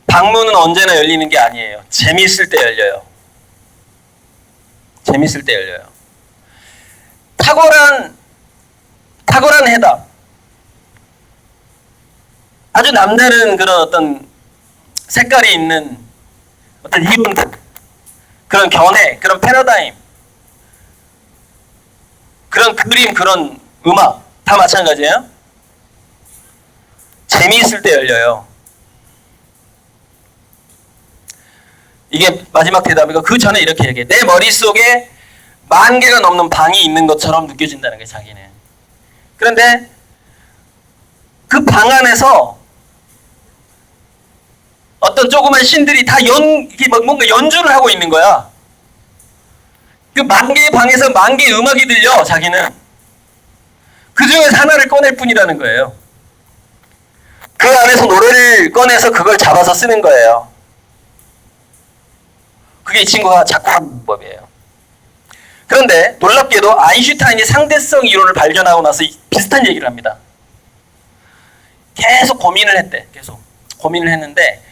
방문은 언제나 열리는 게 아니에요. 재미있을 때 열려요. 재미있을 때 열려요. 탁월한 해답. 아주 남다른 그런 어떤 색깔이 있는 어떤 이론들, 그런 견해, 그런 패러다임, 그런 그림, 그런 음악 다 마찬가지예요. 재미있을 때 열려요. 이게 마지막 대답이고, 그 전에 이렇게 얘기해. 내 머릿속에 10,000개가 넘는 방이 있는 것처럼 느껴진다는 거예요, 자기는. 그런데 그 방 안에서 어떤 조그만 신들이 다 뭔가 연주를 하고 있는 거야. 그 10,000개의 방에서 10,000개의 음악이 들려, 자기는. 그 중에서 하나를 꺼낼 뿐이라는 거예요. 그 안에서 노래를 꺼내서 그걸 잡아서 쓰는 거예요. 그게 이 친구가 작곡하는 방법이에요. 그런데 놀랍게도 아인슈타인이 상대성 이론을 발견하고 나서 비슷한 얘기를 합니다. 계속 고민을 했대. 계속 고민을 했는데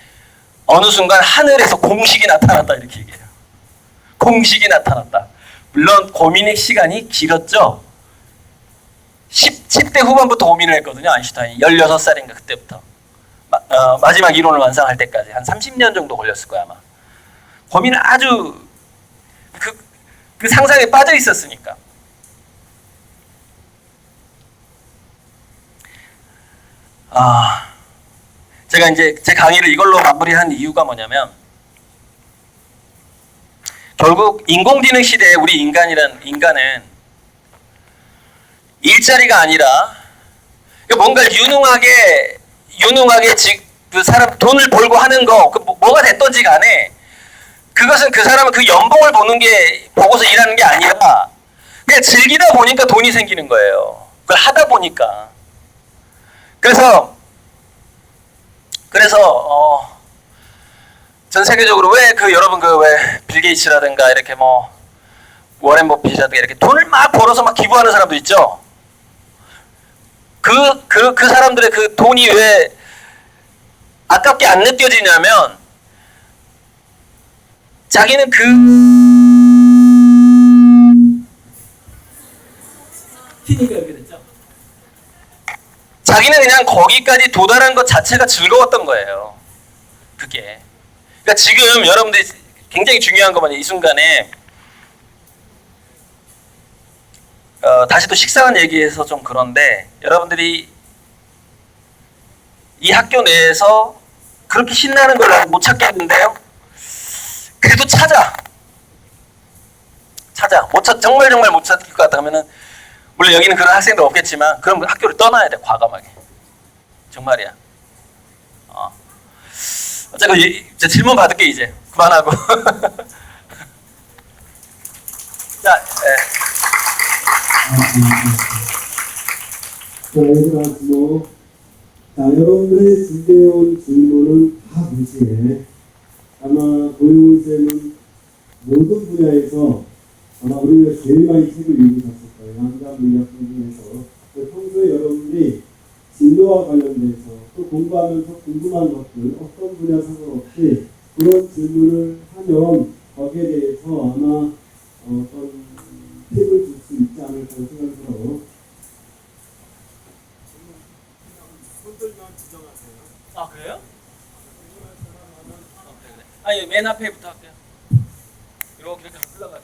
어느 순간 하늘에서 공식이 나타났다 이렇게 얘기해요. 공식이 나타났다. 물론 고민의 시간이 길었죠. 10대 후반부터 고민을 했거든요. 아인슈타인이 16살인가 그때부터 마지막 이론을 완성할 때까지 한 30년 정도 걸렸을 거야 아마. 고민을 아주 그 상상에 빠져 있었으니까. 제가 이제 제 강의를 이걸로 마무리한 이유가 뭐냐면, 결국 인공지능 시대에 우리 인간은 일자리가 아니라 뭔가 유능하게 그 사람 돈을 벌고 하는 거, 뭐가 됐든지 간에 그것은 그 사람은 그 연봉을 보고서 일하는 게 아니라 그냥 즐기다 보니까 돈이 생기는 거예요. 그걸 하다 보니까. 그래서 전 세계적으로 왜 여러분 왜 빌 게이츠라든가 이렇게 뭐 워렌 버핏이라든가 이렇게 돈을 막 벌어서 막 기부하는 사람도 있죠. 그 사람들의 그 돈이 왜 아깝게 안 느껴지냐면, 자기는 티니가 이렇게 됐죠. 자기는 그냥 거기까지 도달한 것 자체가 즐거웠던 거예요. 그게. 그러니까 지금 여러분들이 굉장히 중요한 것만 이 순간에 다시 또 식상한 얘기해서 좀 그런데, 여러분들이 이 학교 내에서 그렇게 신나는 걸 못 찾겠는데요. 그래도 정말 못 찾을 것 같다면은, 물론 여기는 그런 학생들 없겠지만, 그럼 학교를 떠나야 돼, 과감하게. 정말이야. 어차피 이제 질문 받을게, 이제. 그만하고. 자, 얘들아, 여러분들의 준비해온 질문은 다 무시해. 아마 고용훈쌤은 모든 분야에서 아마 우리가 제일 많이 책을 읽으셨을 거예요. 양자 물리학 중에서. 평소에 여러분들이 진로와 관련돼서 또 공부하면서 궁금한 것들, 어떤 분야 상관없이 그런 질문을 하면 거기에 대해서 아마 어떤 팁을 줄 수 있지 않을까 생각이 들어요. 아, 그래요? 그래. 아니, 맨 앞에부터 할게요. 이렇게 흘러가자.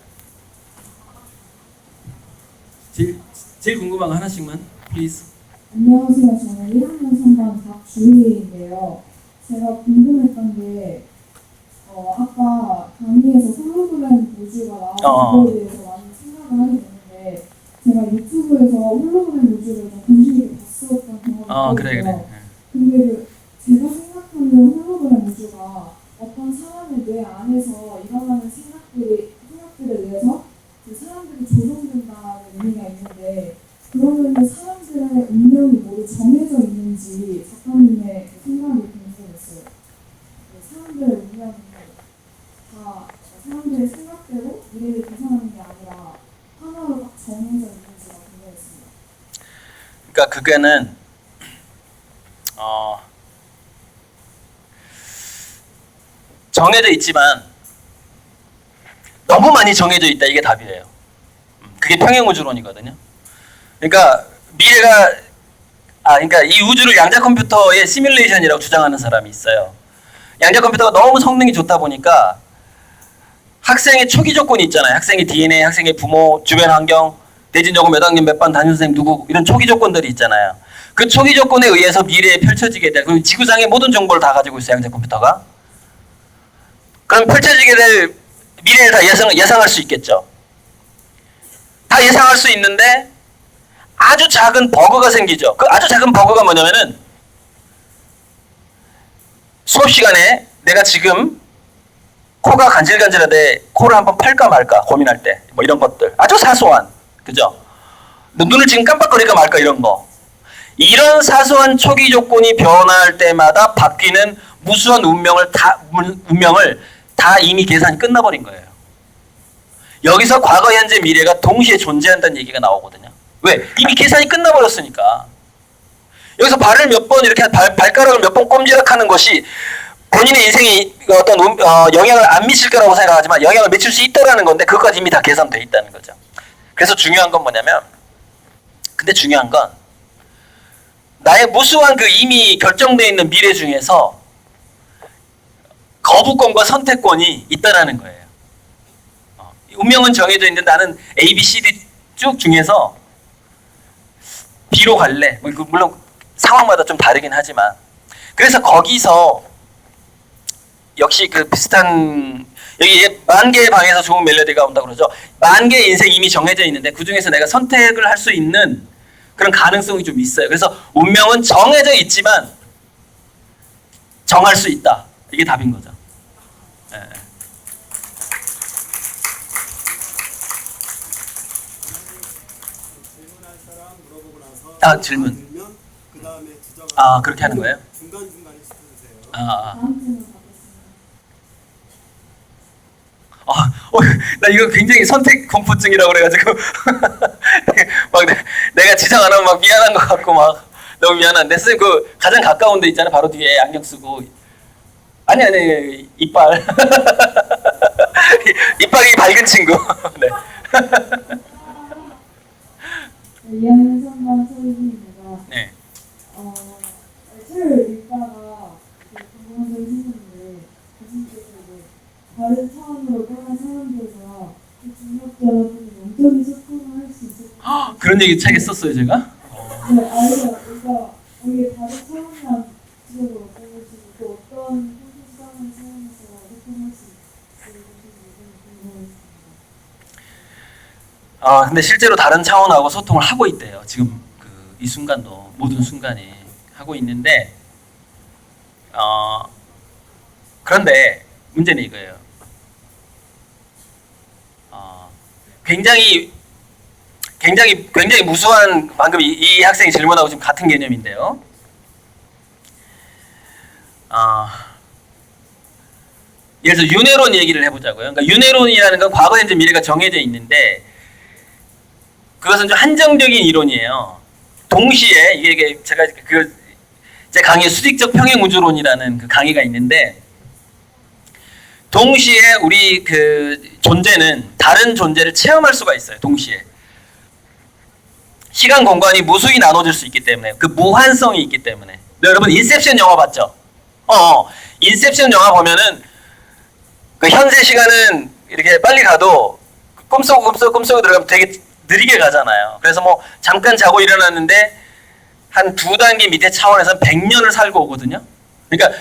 제일 궁금한 거 하나씩만, please. 안녕하세요. 저는 1학년 3반 박주희인데요. 제가 궁금했던 게 아까 강의에서 홀로그램 우주가 나온 거에 대해서 많이 생각을 하게 됐는데, 제가 유튜브에서 홀로그램 우주를 좀 관심 있게 봤었던 경험이 있거든요. 근데 제가 생각하는 홀로그램 우주가 어떤 사람의 뇌 안에서 일어나는 생각들에 의해서 그 사람들이 조종된다는 의미가 있는데, 그러면 사람들의 운명이 모두 정해져 있는지 작가님의 생각이 궁금했어요. 사람들의 운명이 다 사람들의 생각대로 미래를 계산하는 게 아니라 하나로 딱 정해져 있는지가 궁금했습니다. 그러니까 그게는 정해져 있지만 너무 많이 정해져 있다, 이게 답이에요. 그게 평행우주론이거든요. 그러니까 그러니까 이 우주를 양자 컴퓨터의 시뮬레이션이라고 주장하는 사람이 있어요. 양자 컴퓨터가 너무 성능이 좋다 보니까 학생의 초기 조건이 있잖아요. 학생의 DNA, 학생의 부모, 주변 환경, 내진 저거 몇 학년 몇 반 담임선생님 누구, 이런 초기 조건들이 있잖아요. 그 초기 조건에 의해서 미래에 펼쳐지게 될, 그리고 지구상의 모든 정보를 다 가지고 있어요, 양자 컴퓨터가. 그럼 펼쳐지게 될 미래를 다 예상할 수 있겠죠. 다 예상할 수 있는데 아주 작은 버그가 생기죠. 그 아주 작은 버그가 뭐냐면은, 수업 시간에 내가 지금 코가 간질간질한데 코를 한번 팔까 말까 고민할 때, 뭐 이런 것들 아주 사소한, 그죠? 눈을 지금 깜빡거릴까 말까, 이런 거. 이런 사소한 초기 조건이 변할 때마다 바뀌는 무수한 운명을 다 이미 계산이 끝나버린 거예요. 여기서 과거, 현재, 미래가 동시에 존재한다는 얘기가 나오거든요. 왜? 이미 계산이 끝나버렸으니까. 여기서 발을 몇 번 이렇게 발가락을 몇 번 꼼지락하는 것이 본인의 인생이 어떤 영향을 안 미칠 거라고 생각하지만 영향을 미칠 수 있다라는 건데 그것까지 이미 다 계산돼 있다는 거죠. 그래서 중요한 건 뭐냐면, 근데 중요한 건 나의 무수한 그 이미 결정되어 있는 미래 중에서 거부권과 선택권이 있다라는 거예요. 운명은 정해져 있는데 나는 A, B, C, D 쭉 중에서 B로 갈래. 물론 상황마다 좀 다르긴 하지만, 그래서 거기서 역시 그 비슷한, 여기 10,000개의 방에서 좋은 멜로디가 온다고 그러죠. 10,000개의 인생이 이미 정해져 있는데 그 중에서 내가 선택을 할 수 있는 그런 가능성이 좀 있어요. 그래서 운명은 정해져 있지만 정할 수 있다. 이게 답인 거죠. 예. 질문할 사람 물어보고 나서 아, 질문. 들면 그 다음에 지적. 아, 그렇게 하는 거예요? 중간 중간에 시켜주세요. 다음 질문 받겠습니다. 나 이거 굉장히 선택 공포증이라고 그래가지고 막 내가 지적 안 하면 막 미안한 것 같고 막 너무 미안한데, 선생님 그 가장 가까운 데 있잖아요. 바로 뒤에 안경 쓰고. 아니 이빨 이빨이 밝은 친구. 네. 2학년 3반 서유진입니다. 네. 책을 읽다가 궁금한 점이 생겼는데, 교수님께서 이제 다른 차원으로 떠난 사람들과 그 중력자는 영적인 소통을 할 수 있을까? 그런 얘기 책에 썼어요 제가. 네, 아니요. 그러니까 이게 다른 차원이랑 지적으로 어떠실지, 또 어떤 현실상을 사용해서 소통할 수 있을지 궁금했습니다. 근데 실제로 다른 차원하고 소통을 하고 있대요. 지금 이 순간도 모든 순간이 하고 있는데, 그런데 문제는 이거예요. 굉장히 무수한, 방금 이 학생이 질문하고 지금 같은 개념인데요. 예를 들어 윤회론 얘기를 해보자고요. 그러니까 윤회론이라는 건 과거, 현재, 미래가 정해져 있는데 그것은 좀 한정적인 이론이에요. 동시에 이게 제가 제 강의 수직적 평행 우주론이라는 그 강의가 있는데, 동시에 우리 그 존재는 다른 존재를 체험할 수가 있어요. 동시에 시간 공간이 무수히 나눠질 수 있기 때문에, 그 무한성이 있기 때문에. 네, 여러분 인셉션 영화 봤죠? 인셉션 영화 보면은 그 현재 시간은 이렇게 빨리 가도 꿈속에 들어가면 되게 느리게 가잖아요. 그래서 뭐 잠깐 자고 일어났는데 한 2단계 밑에 차원에서 100년을 살고 오거든요. 그러니까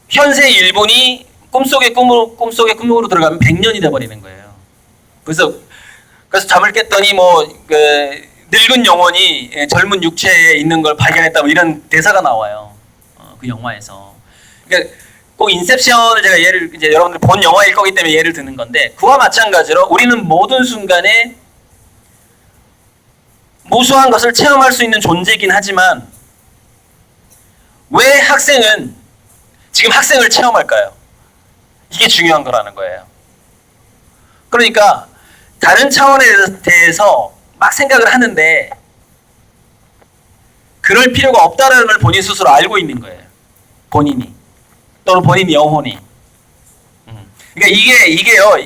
현세 1분이 꿈속의 꿈으로 들어가면 100년이 돼버리는 거예요. 그래서 잠을 깼더니 뭐 그 늙은 영혼이 젊은 육체에 있는 걸 발견했다, 뭐 이런 대사가 나와요. 그 영화에서. 그러니까 꼭 인셉션을 제가 이제 여러분들 본 영화일 거기 때문에 예를 드는 건데, 그와 마찬가지로 우리는 모든 순간에 무수한 것을 체험할 수 있는 존재이긴 하지만, 왜 학생은 지금 학생을 체험할까요? 이게 중요한 거라는 거예요. 그러니까 다른 차원에 대해서 막 생각을 하는데 그럴 필요가 없다는 걸 본인 스스로 알고 있는 거예요. 본인이. 또는 본인 영혼이. 그러니까 이게요.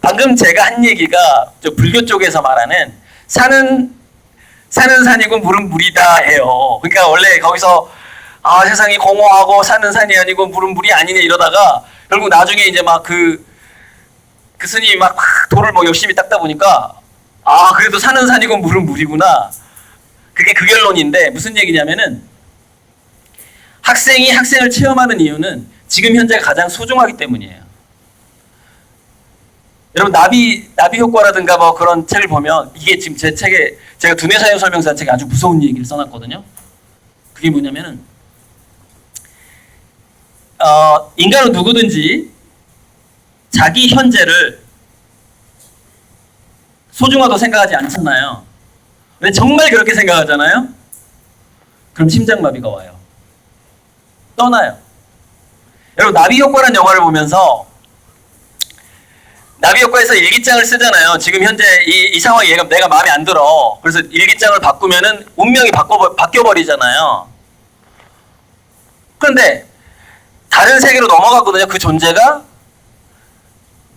방금 제가 한 얘기가 저 불교 쪽에서 말하는 산은 산이고 물은 물이다 해요. 그러니까 원래 거기서 세상이 공허하고 산은 산이 아니고 물은 물이 아니네 이러다가 결국 나중에 이제 막 그 스님이 막 돌을 뭐 열심히 닦다 보니까 그래도 산은 산이고 물은 물이구나. 그게 그 결론인데, 무슨 얘기냐면은 학생이 학생을 체험하는 이유는 지금 현재가 가장 소중하기 때문이에요. 여러분 나비 효과라든가 뭐 그런 책을 보면, 이게 지금 제 책에 제가 두뇌 사용 설명서 책에 아주 무서운 얘기를 써놨거든요. 그게 뭐냐면은 인간은 누구든지 자기 현재를 소중하다고 생각하지 않잖아요. 근데 정말 그렇게 생각하잖아요? 그럼 심장마비가 와요. 떠나요. 여러분 나비 효과라는 영화를 보면서 나비 효과에서 일기장을 쓰잖아요. 지금 현재 이 상황이 내가 마음에 안 들어. 그래서 일기장을 바꾸면은 운명이 바뀌어버리잖아요. 그런데 다른 세계로 넘어가거든요. 그 존재가.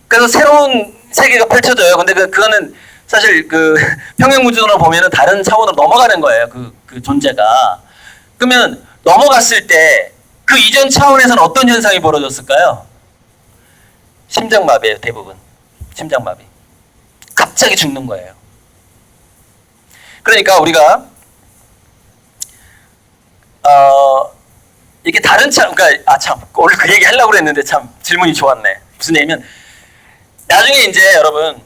그래서 새로운 세계가 펼쳐져요. 근데 그거는 사실 그 평행우주론을 보면은 다른 차원으로 넘어가는 거예요. 그 존재가. 그러면 넘어갔을 때 그 이전 차원에서는 어떤 현상이 벌어졌을까요? 심장마비예요. 대부분. 심장마비. 갑자기 죽는 거예요. 그러니까 우리가 이게 다른 그러니까 오늘 그 얘기 하려고 그랬는데 참 질문이 좋았네. 무슨 얘기냐면 나중에 이제 여러분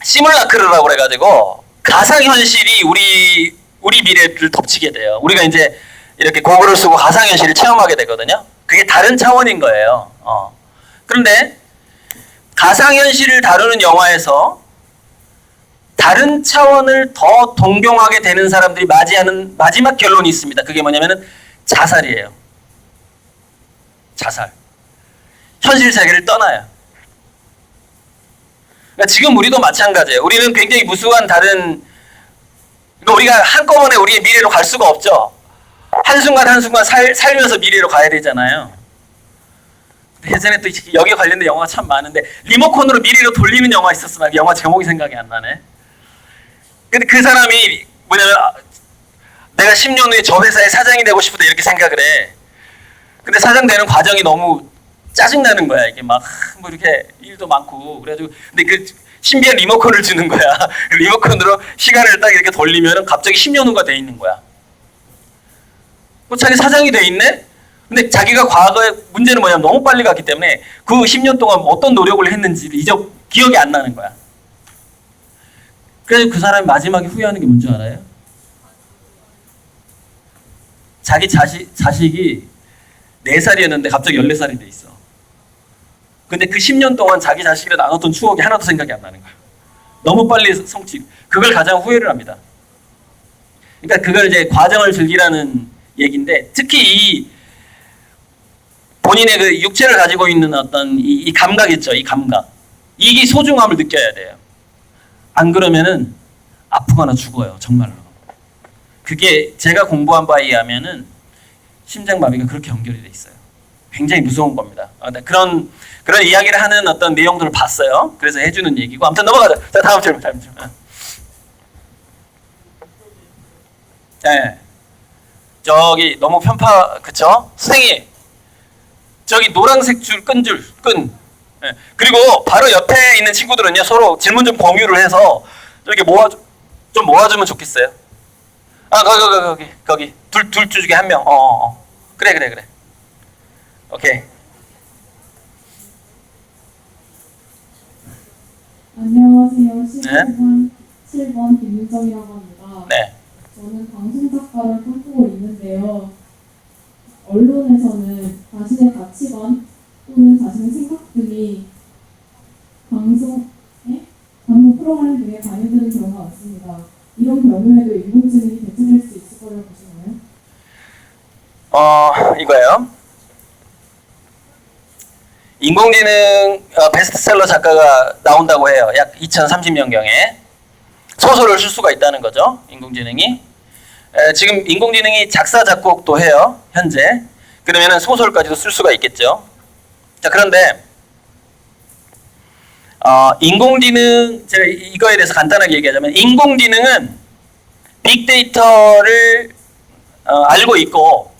시뮬라크르라고 그래가지고 가상현실이 우리 미래를 덮치게 돼요. 우리가 이제 이렇게 고글을 쓰고 가상현실을 체험하게 되거든요. 그게 다른 차원인 거예요. 그런데 가상현실을 다루는 영화에서 다른 차원을 더 동경하게 되는 사람들이 맞이하는 마지막 결론이 있습니다. 그게 뭐냐면은 자살이에요. 자살. 현실 세계를 떠나요. 그러니까 지금 우리도 마찬가지예요. 우리는 굉장히 무수한 다른, 그러니까 우리가 한꺼번에 우리의 미래로 갈 수가 없죠. 한순간 한순간 살면서 미래로 가야 되잖아요. 예전에 또 여기에 관련된 영화가 참 많은데 리모컨으로 미래로 돌리는 영화 있었어. 나 영화 제목이 생각이 안 나네. 근데 그 사람이 뭐냐면 내가 10년 후에 저 회사의 사장이 되고 싶다 이렇게 생각을 해. 근데 사장 되는 과정이 너무 짜증나는 거야. 이게 막 뭐 이렇게 일도 많고 그래가지고 근데 그 신비한 리모컨을 주는 거야. 그 리모컨으로 시간을 딱 이렇게 돌리면 갑자기 10년 후가 돼 있는 거야. 자기 사장이 돼 있네? 근데 자기가 과거에 문제는 뭐냐면 너무 빨리 갔기 때문에 그 10년 동안 어떤 노력을 했는지 기억이 안 나는 거야. 그래서 그 사람이 마지막에 후회하는 게 뭔지 알아요? 자기 자식이 4살이었는데 갑자기 14살이 돼 있어. 근데 그 10년 동안 자기 자식이랑 나눴던 추억이 하나도 생각이 안 나는 거야. 너무 빨리 성취. 그걸 가장 후회를 합니다. 그러니까 그걸 이제 과정을 즐기라는 얘기인데 특히 이 본인의 그 육체를 가지고 있는 어떤 이 감각 있죠. 이 감각. 이게 소중함을 느껴야 돼요. 안 그러면은 아프거나 죽어요. 정말로. 그게 제가 공부한 바에 의하면은 심장마비가 그렇게 연결이 돼 있어요. 굉장히 무서운 겁니다. 그런 이야기를 하는 어떤 내용들을 봤어요. 그래서 해주는 얘기고. 아무튼 넘어가자. 자, 다음 질문. 네. 저기 너무 편파 그쵸? 선생님 저기 노란색 끈. 네. 그리고 바로 옆에 있는 친구들은요 서로 질문 좀 공유를 해서 저렇게 모아주면 좋겠어요. 아 거기 둘 중에 한 명. 그래. 오케이. 안녕하세요. 7번 김윤정이라고 합니다. 네. 저는 방송작가를 꿈꾸고 있는데요. 언론에서는 자신의 가치관 또는 자신의 생각들이 방송 프로그램 등에 반영되는 경우가 많습니다. 이런 경우에도 인공지능이 대체될 수 있을 거라고 보시나요? 이거예요. 인공지능 베스트셀러 작가가 나온다고 해요. 약 2030년경에 소설을 쓸 수가 있다는 거죠. 인공지능이. 지금 인공지능이 작사 작곡도 해요. 현재. 그러면은 소설까지도 쓸 수가 있겠죠. 자, 그런데 인공지능 제가 이거에 대해서 간단하게 얘기하자면 인공지능은 빅데이터를 알고 있고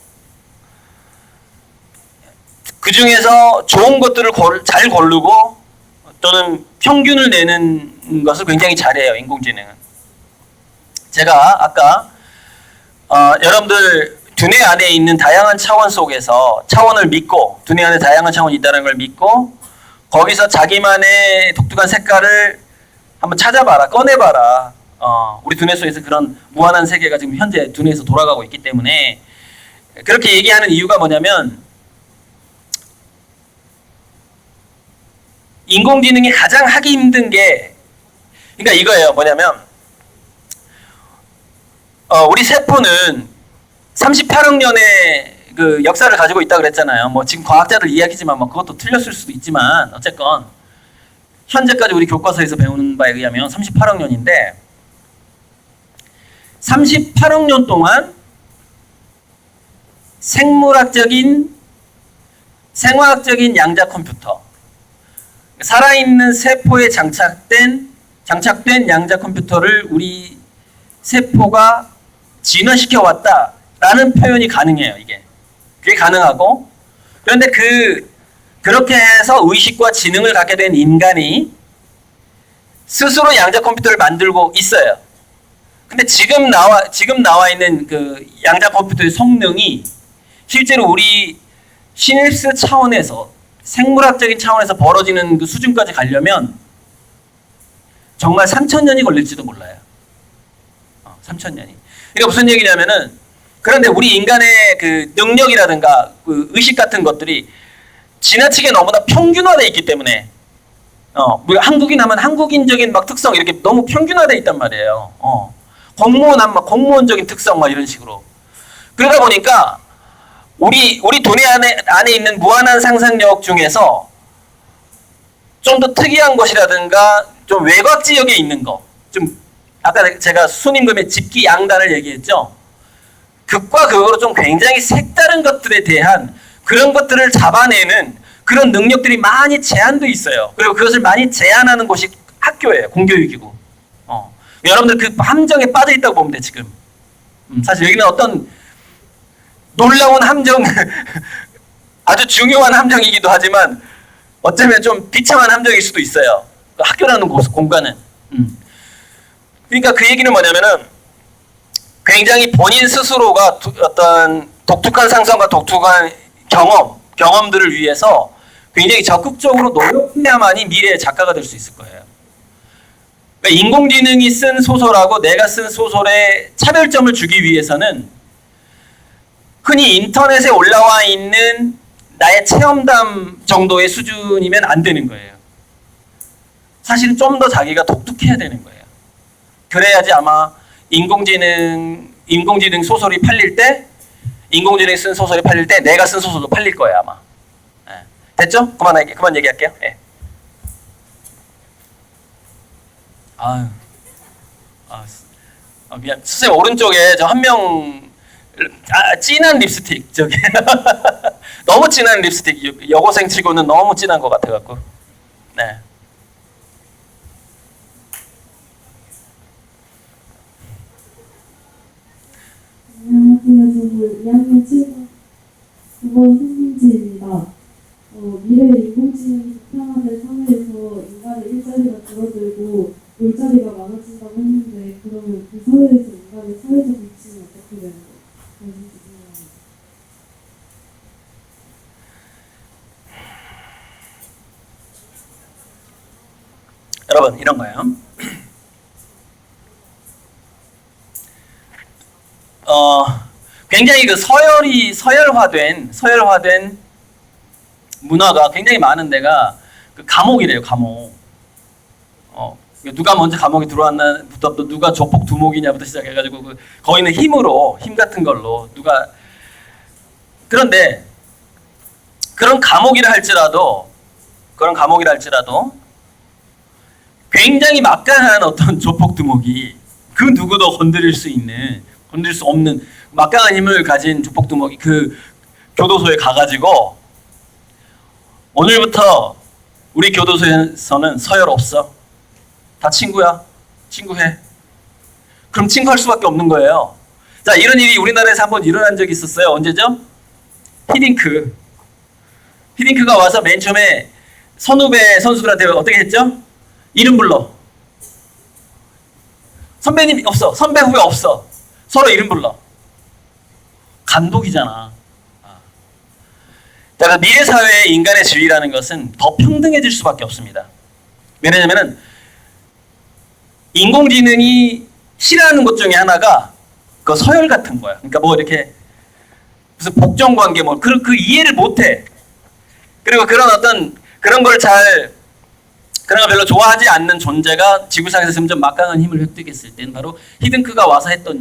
그 중에서 좋은 것들을 잘 고르고 또는 평균을 내는 것을 굉장히 잘해요. 인공지능은. 제가 아까 여러분들 두뇌 안에 있는 다양한 차원 속에서 차원을 믿고 두뇌 안에 다양한 차원이 있다는 걸 믿고 거기서 자기만의 독특한 색깔을 한번 찾아봐라. 꺼내봐라. 우리 두뇌 속에서 그런 무한한 세계가 지금 현재 두뇌에서 돌아가고 있기 때문에 그렇게 얘기하는 이유가 뭐냐면 인공지능이 가장 하기 힘든 게 그러니까 이거예요. 뭐냐면 우리 세포는 38억 년의 그 역사를 가지고 있다고 그랬잖아요. 뭐 지금 과학자들 이야기지만 뭐 그것도 틀렸을 수도 있지만 어쨌건 현재까지 우리 교과서에서 배우는 바에 의하면 38억 년인데 38억 년 동안 생물학적인 생화학적인 양자 컴퓨터. 살아있는 세포에 장착된 양자 컴퓨터를 우리 세포가 진화시켜 왔다라는 표현이 가능해요. 이게 그게 가능하고, 그런데 그렇게 해서 의식과 지능을 갖게 된 인간이 스스로 양자 컴퓨터를 만들고 있어요. 근데 지금 나와 있는 그 양자 컴퓨터의 성능이 실제로 우리 신입스 차원에서, 생물학적인 차원에서 벌어지는 그 수준까지 가려면 정말 3,000년이 걸릴지도 몰라요. 3,000년이. 그러니까 무슨 얘기냐면은, 그런데 우리 인간의 그 능력이라든가 그 의식 같은 것들이 지나치게 너무나 평균화되어 있기 때문에, 우리가 한국인 하면 한국인적인 막 특성 이렇게 너무 평균화되어 있단 말이에요. 공무원 하면 막 공무원적인 특성 막 이런 식으로. 그러다 보니까 우리 두뇌 안에 있는 무한한 상상력 중에서 좀 더 특이한 것이라든가 좀 외곽 지역에 있는 거, 좀 아까 제가 순임금의 직기 양단을 얘기했죠. 극과 극으로 좀 굉장히 색다른 것들에 대한 그런 것들을 잡아내는 그런 능력들이 많이 제한돼 있어요. 그리고 그것을 많이 제한하는 곳이 학교예요. 공교육이고. 여러분들 그 함정에 빠져 있다고 보면 돼 지금. 사실 여기는 어떤 놀라운 함정, 아주 중요한 함정이기도 하지만 어쩌면 좀 비참한 함정일 수도 있어요. 그 학교라는 공간은. 그러니까 그 얘기는 뭐냐면은, 굉장히 본인 스스로가 어떤 독특한 상상과 독특한 경험들을 위해서 굉장히 적극적으로 노력해야만이 미래의 작가가 될 수 있을 거예요. 그러니까 인공지능이 쓴 소설하고 내가 쓴 소설에 차별점을 주기 위해서는 흔히 인터넷에 올라와 있는 나의 체험담 정도의 수준이면 안 되는 거예요. 사실은 좀 더 자기가 독특해야 되는 거예요. 그래야지 아마 인공지능 소설이 팔릴 때, 인공지능이 쓴 소설이 팔릴 때 내가 쓴 소설도 팔릴 거예요 아마. 됐죠? 그만 얘기할게요. 미안. 선생님 오른쪽에 저 한 명 진한 립스틱 저기 너무 진한 립스틱, 여고생 치고는 너무 진한 것 같아갖고. 네. 안녕하세요. 저는 2학년 7반 9번 손민지입니다. 미래 인공지능이 보편화될 사회에서 인간의 일자리가 줄어들고 일자리가 많아진다고 했는데, 그러면 그 사회에서 인간의 사회적 위치는 어떻게 되는 건지 궁금합니다. 여러분 이런 거예요. 굉장히 그 서열화된 문화가 굉장히 많은 데가 그 감옥이래요. 감옥. 누가 먼저 감옥에 들어왔나부터 또 누가 조폭 두목이냐부터 시작해가지고 거기는 힘 같은 걸로 그런데 그런 감옥이라 할지라도 굉장히 막강한 어떤 조폭 두목이 그 누구도 건드릴 수 없는 막강한 힘을 가진 조폭 두목이 그 교도소에 가가지고, 오늘부터 우리 교도소에서는 서열 없어. 다 친구야. 친구해. 그럼 친구할 수밖에 없는 거예요. 자, 이런 일이 우리나라에서 한번 일어난 적이 있었어요. 언제죠? 히딩크가 와서 맨 처음에 선후배 선수들한테 어떻게 했죠? 이름 불러. 선배님 없어. 선배 후배 없어. 서로 이름 불러. 감독이잖아. 그러니까 미래 사회의 인간의 지위라는 것은 더 평등해질 수밖에 없습니다. 왜냐하면은 인공지능이 싫어하는 것 중에 하나가 그 서열 같은 거야. 그러니까 뭐 이렇게 무슨 복종 관계 그 이해를 못해. 그리고 그런 걸 별로 좋아하지 않는 존재가 지구상에서 점점 막강한 힘을 획득했을 때는 바로 히딩크가 와서 했던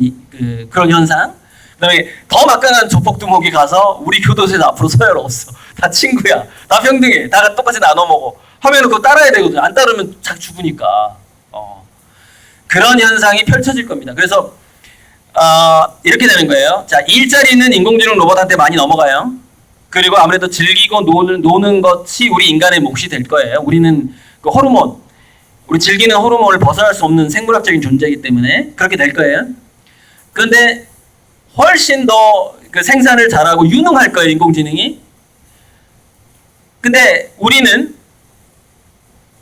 그런 현상. 그다음에 더 막강한 조폭 두목이 가서 우리 교도소에서 앞으로 서열 없어. 다 친구야. 다 평등해. 다 똑같이 나눠 먹어. 하면은 그거 따라야 되거든. 안 따르면 자기 죽으니까. 그런 현상이 펼쳐질 겁니다. 그래서 이렇게 되는 거예요. 자, 일자리는 인공지능 로봇한테 많이 넘어가요. 그리고 아무래도 즐기고 노는 것이 우리 인간의 몫이 될 거예요. 우리는 그 호르몬, 우리 즐기는 호르몬을 벗어날 수 없는 생물학적인 존재이기 때문에 그렇게 될 거예요. 그런데 훨씬 더 그 생산을 잘하고 유능할 거예요, 인공지능이. 근데 우리는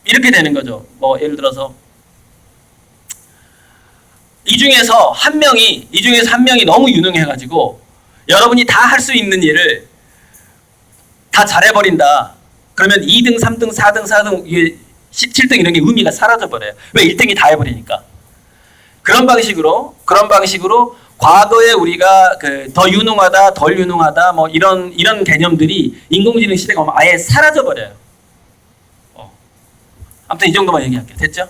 이렇게 되는 거죠. 뭐 예를 들어서 이 중에서 한 명이 너무 유능해가지고 여러분이 다 할 수 있는 일을 다 잘해버린다. 그러면 2등, 3등, 4등, 4등, 17등 이런 게 의미가 사라져버려요. 왜? 1등이 다 해버리니까. 그런 방식으로 과거에 우리가 그 더 유능하다, 덜 유능하다, 뭐 이런 개념들이 인공지능 시대가 오면 아예 사라져버려요. 아무튼 이 정도만 얘기할게요. 됐죠?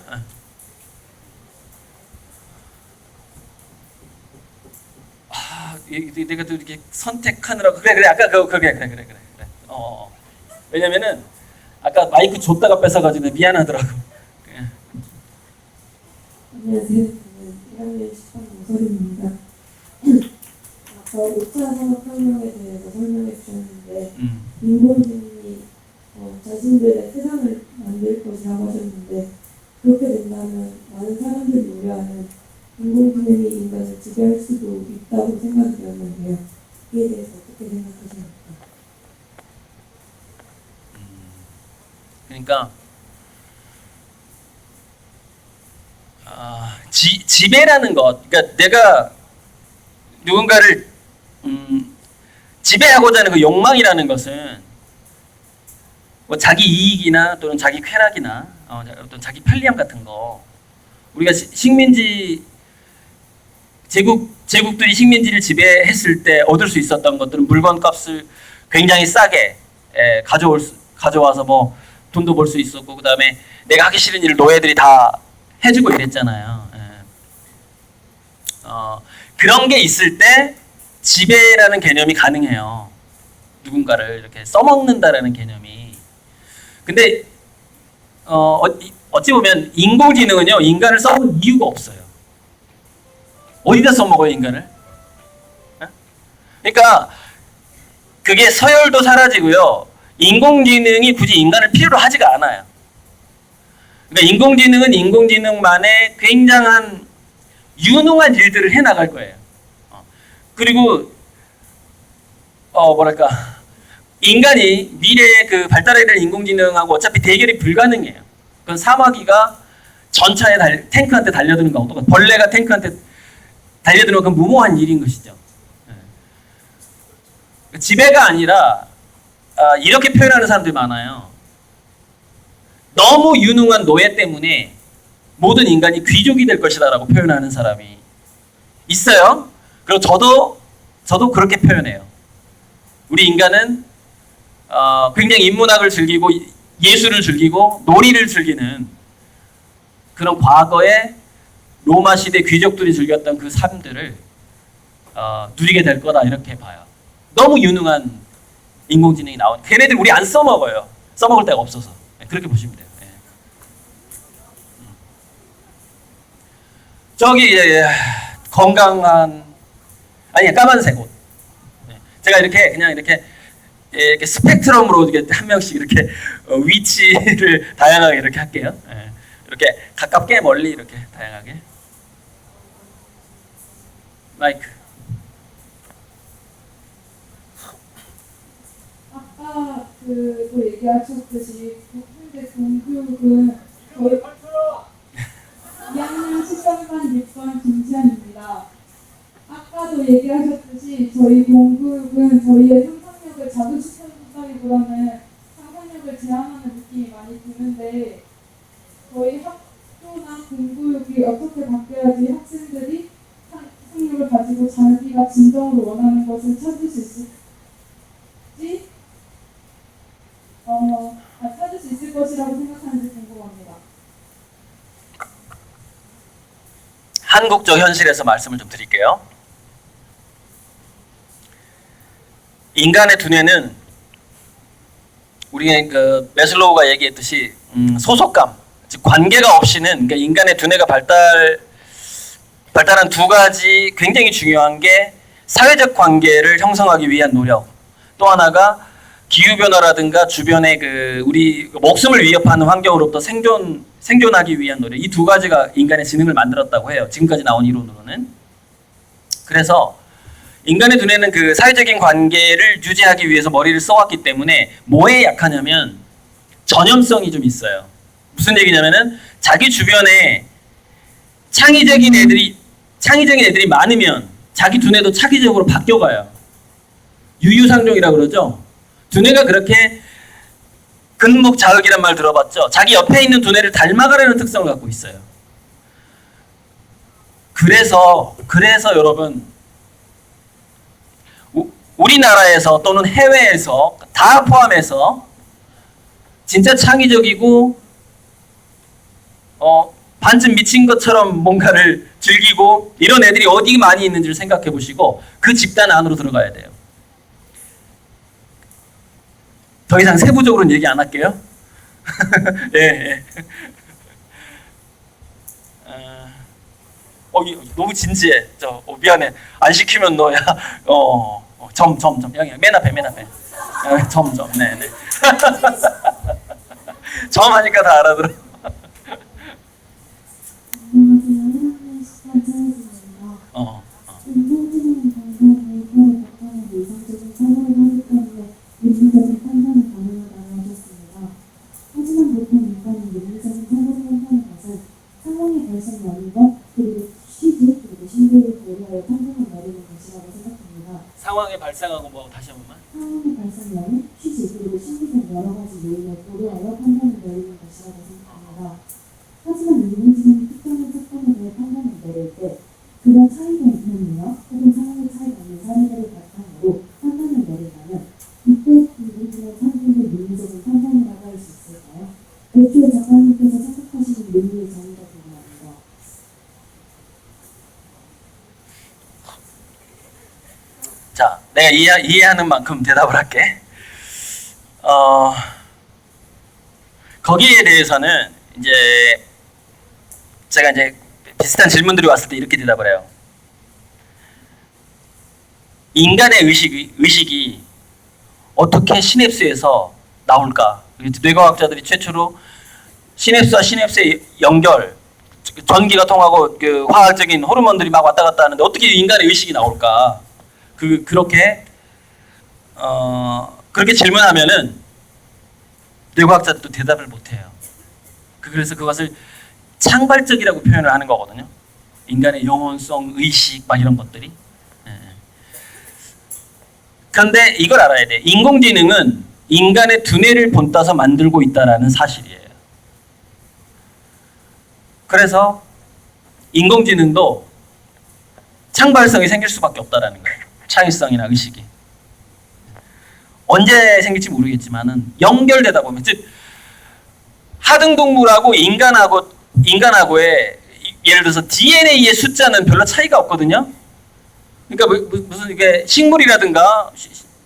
내가 또 이렇게 선택하느라고 그래 아까 그래. 왜냐면은 아까 마이크 줬다가 뺏어가지고 미안하더라고. 안녕하세요. 저는 1학년 10반 노설입니다. 아까 5차 산업혁명에 대해서 설명해 주셨는데 인공지능이 자신들의 세상을 만들 것이라고 하셨는데 그렇게 된다면 많은 사람들이 우려하는 인공지능이 인간을 지배할 수도 있다고 생각이 되었는데요. 이에 대해서 어떻게 생각하십니까? 그러니까 지배라는 것, 그러니까 내가 누군가를 지배하고자 하는 그 욕망이라는 것은 뭐 자기 이익이나 또는 자기 쾌락이나 어떤 자기 편리함 같은 거, 우리가 식민지 제국들이 식민지를 지배했을 때 얻을 수 있었던 것들은 물건값을 굉장히 싸게 가져와서 뭐 돈도 벌 수 있었고, 그 다음에 내가 하기 싫은 일을 노예들이 다 해주고 이랬잖아요. 그런 게 있을 때 지배라는 개념이 가능해요. 누군가를 이렇게 써먹는다라는 개념이. 근데 어찌 보면 인공지능은요, 인간을 써먹는 이유가 없어요. 어디다 써먹어요, 인간을? 그러니까 그게 서열도 사라지고요, 인공지능이 굳이 인간을 필요로 하지가 않아요. 그러니까 인공지능은 인공지능만의 굉장한 유능한 일들을 해나갈 거예요. 그리고 뭐랄까, 인간이 미래에 그 발달해야 될 인공지능하고 어차피 대결이 불가능해요. 그건 사마귀가 전차에 탱크한테 달려드는 거하고 똑같아요. 벌레가 탱크한테 달려드는 건 무모한 일인 것이죠. 지배가 아니라 이렇게 표현하는 사람들이 많아요. 너무 유능한 노예 때문에 모든 인간이 귀족이 될 것이다 라고 표현하는 사람이 있어요. 그리고 저도 그렇게 표현해요. 우리 인간은 굉장히 인문학을 즐기고 예술을 즐기고 놀이를 즐기는 그런 과거의 로마 시대 귀족들이 즐겼던 그 삶들을 누리게 될 거다, 이렇게 봐요. 너무 유능한 인공지능이 나온, 걔네들 우리 안 써먹어요. 써먹을 데가 없어서. 그렇게 보시면 돼요. 저기 건강한, 아니 까만색 옷. 제가 이렇게 그냥 이렇게 스펙트럼으로 이렇게 한 명씩 이렇게 위치를 다양하게 이렇게 할게요. 이렇게 가깝게 멀리 이렇게 다양하게. 마이크. 아까 또 얘기하셨듯이 현대 공교육은 저희 2학년 13반 6반 김지현입니다. 아까도 얘기하셨듯이 저희 공교육은 저희의 상상력을 자극시켜준다기보다는 상상력을 제한하는 느낌이 많이 드는데 저희 학교나 공교육이 어떻게 바뀌어야지 학생들이 상상력을 가지고 자기가 진정으로 원하는 것을 찾을 수 있을지 찾을 수 있을 것이라고 생각하는지 궁금합니다. 한국적 현실에서 말씀을 좀 드릴게요. 인간의 두뇌는 우리 그 매슬로우가 얘기했듯이 소속감, 즉 관계가 없이는, 그러니까 인간의 두뇌가 발달한 두 가지 굉장히 중요한 게 사회적 관계를 형성하기 위한 노력, 또 하나가 기후 변화라든가 주변의 그 우리 목숨을 위협하는 환경으로부터 생존하기 위한 노력. 이 두 가지가 인간의 지능을 만들었다고 해요. 지금까지 나온 이론으로는. 그래서 인간의 두뇌는 그 사회적인 관계를 유지하기 위해서 머리를 써왔기 때문에 뭐에 약하냐면 전염성이 좀 있어요. 무슨 얘기냐면은 자기 주변에 창의적인 애들이 많으면 자기 두뇌도 차기적으로 바뀌어가요. 유유상종이라고 그러죠. 두뇌가 그렇게 근묵자흑이란 말 들어봤죠. 자기 옆에 있는 두뇌를 닮아가려는 특성을 갖고 있어요. 그래서 여러분 우리나라에서 또는 해외에서 다 포함해서 진짜 창의적이고 반쯤 미친 것처럼 뭔가를 즐기고 이런 애들이 어디 많이 있는지를 생각해 보시고 그 집단 안으로 들어가야 돼요. 더 이상 세부적으로는 얘기 안 할게요. 예. 너무 진지해. 미안해. 안 시키면 너야. 점. 여기 맨 앞에. 점. 네. 점 하니까 다 알아들어. 인공지능은 방금 데이터를 바탕으로 이상적인 사고를 하기 때문에 윤리적인 판단이 가능하다고 하셨습니다. 하지만 보통 인간은 윤리적인 사고를 한다는 것은 상황의 발생원인과 그리고 취지 그리고 신뢰를 고려하여 판단을 내리는 것이라고 생각합니다. 상황에 발생하고 뭐 다시 한 번만. 상황의 발생원인, 취지 그리고 심리적 여러 가지 요인을 고려하여 판단을 내리는 것이라고 생각합니다. 하지만 인공지능이 특정한 사건에 대해 판단을 내릴 때 그런 차이가 있는 능력 혹은 상황의 차이가 있는 사례들을 바탕으로 판단을 내린다면 이때 인공지능 상품의 윤리적인 판단이라고 할 수 있을까요? 애초에 작가님께서 생각하시는 윤리의 정의가 궁금합니다. 자, 내가 이해하는 만큼 대답을 할게. 거기에 대해서는 이제 제가 이제 비슷한 질문들이 왔을 때 이렇게 대답을 해요. 인간의 의식이 어떻게 시냅스에서 나올까? 뇌과학자들이 최초로 시냅스와 시냅스의 연결, 전기가 통하고 그 화학적인 호르몬들이 막 왔다 갔다 하는데 어떻게 인간의 의식이 나올까? 그렇게 질문하면은 뇌과학자들도 대답을 못해요. 그래서 그것을 창발적이라고 표현을 하는 거거든요. 인간의 영혼성, 의식 막 이런 것들이. 그런데 이걸 알아야 돼. 인공지능은 인간의 두뇌를 본따서 만들고 있다라는 사실이에요. 그래서 인공지능도 창발성이 생길 수밖에 없다라는 거예요. 창의성이나 의식이. 언제 생길지 모르겠지만은 연결되다 보면, 즉 하등동물하고 인간하고의 예를 들어서 DNA의 숫자는 별로 차이가 없거든요. 그러니까 무슨 이게 식물이라든가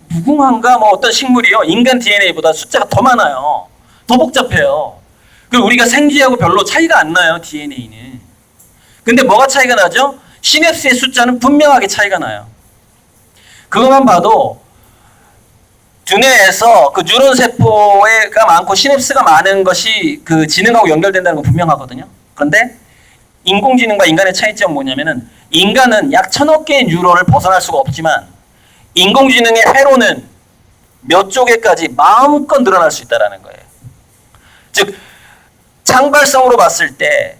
무궁화인가 뭐 어떤 식물이요 인간 DNA보다 숫자가 더 많아요. 더 복잡해요. 그리고 우리가 생쥐하고 별로 차이가 안 나요. DNA는. 근데 뭐가 차이가 나죠? 시냅스의 숫자는 분명하게 차이가 나요. 그것만 봐도 두뇌에서 그 뉴런 세포가 많고 시냅스가 많은 것이 그 지능하고 연결된다는 건 분명하거든요. 그런데 인공지능과 인간의 차이점은 뭐냐면은 인간은 약 1000억 개의 뉴런을 벗어날 수가 없지만 인공지능의 회로는 몇 조개까지 마음껏 늘어날 수 있다는 거예요. 즉 창발성으로 봤을 때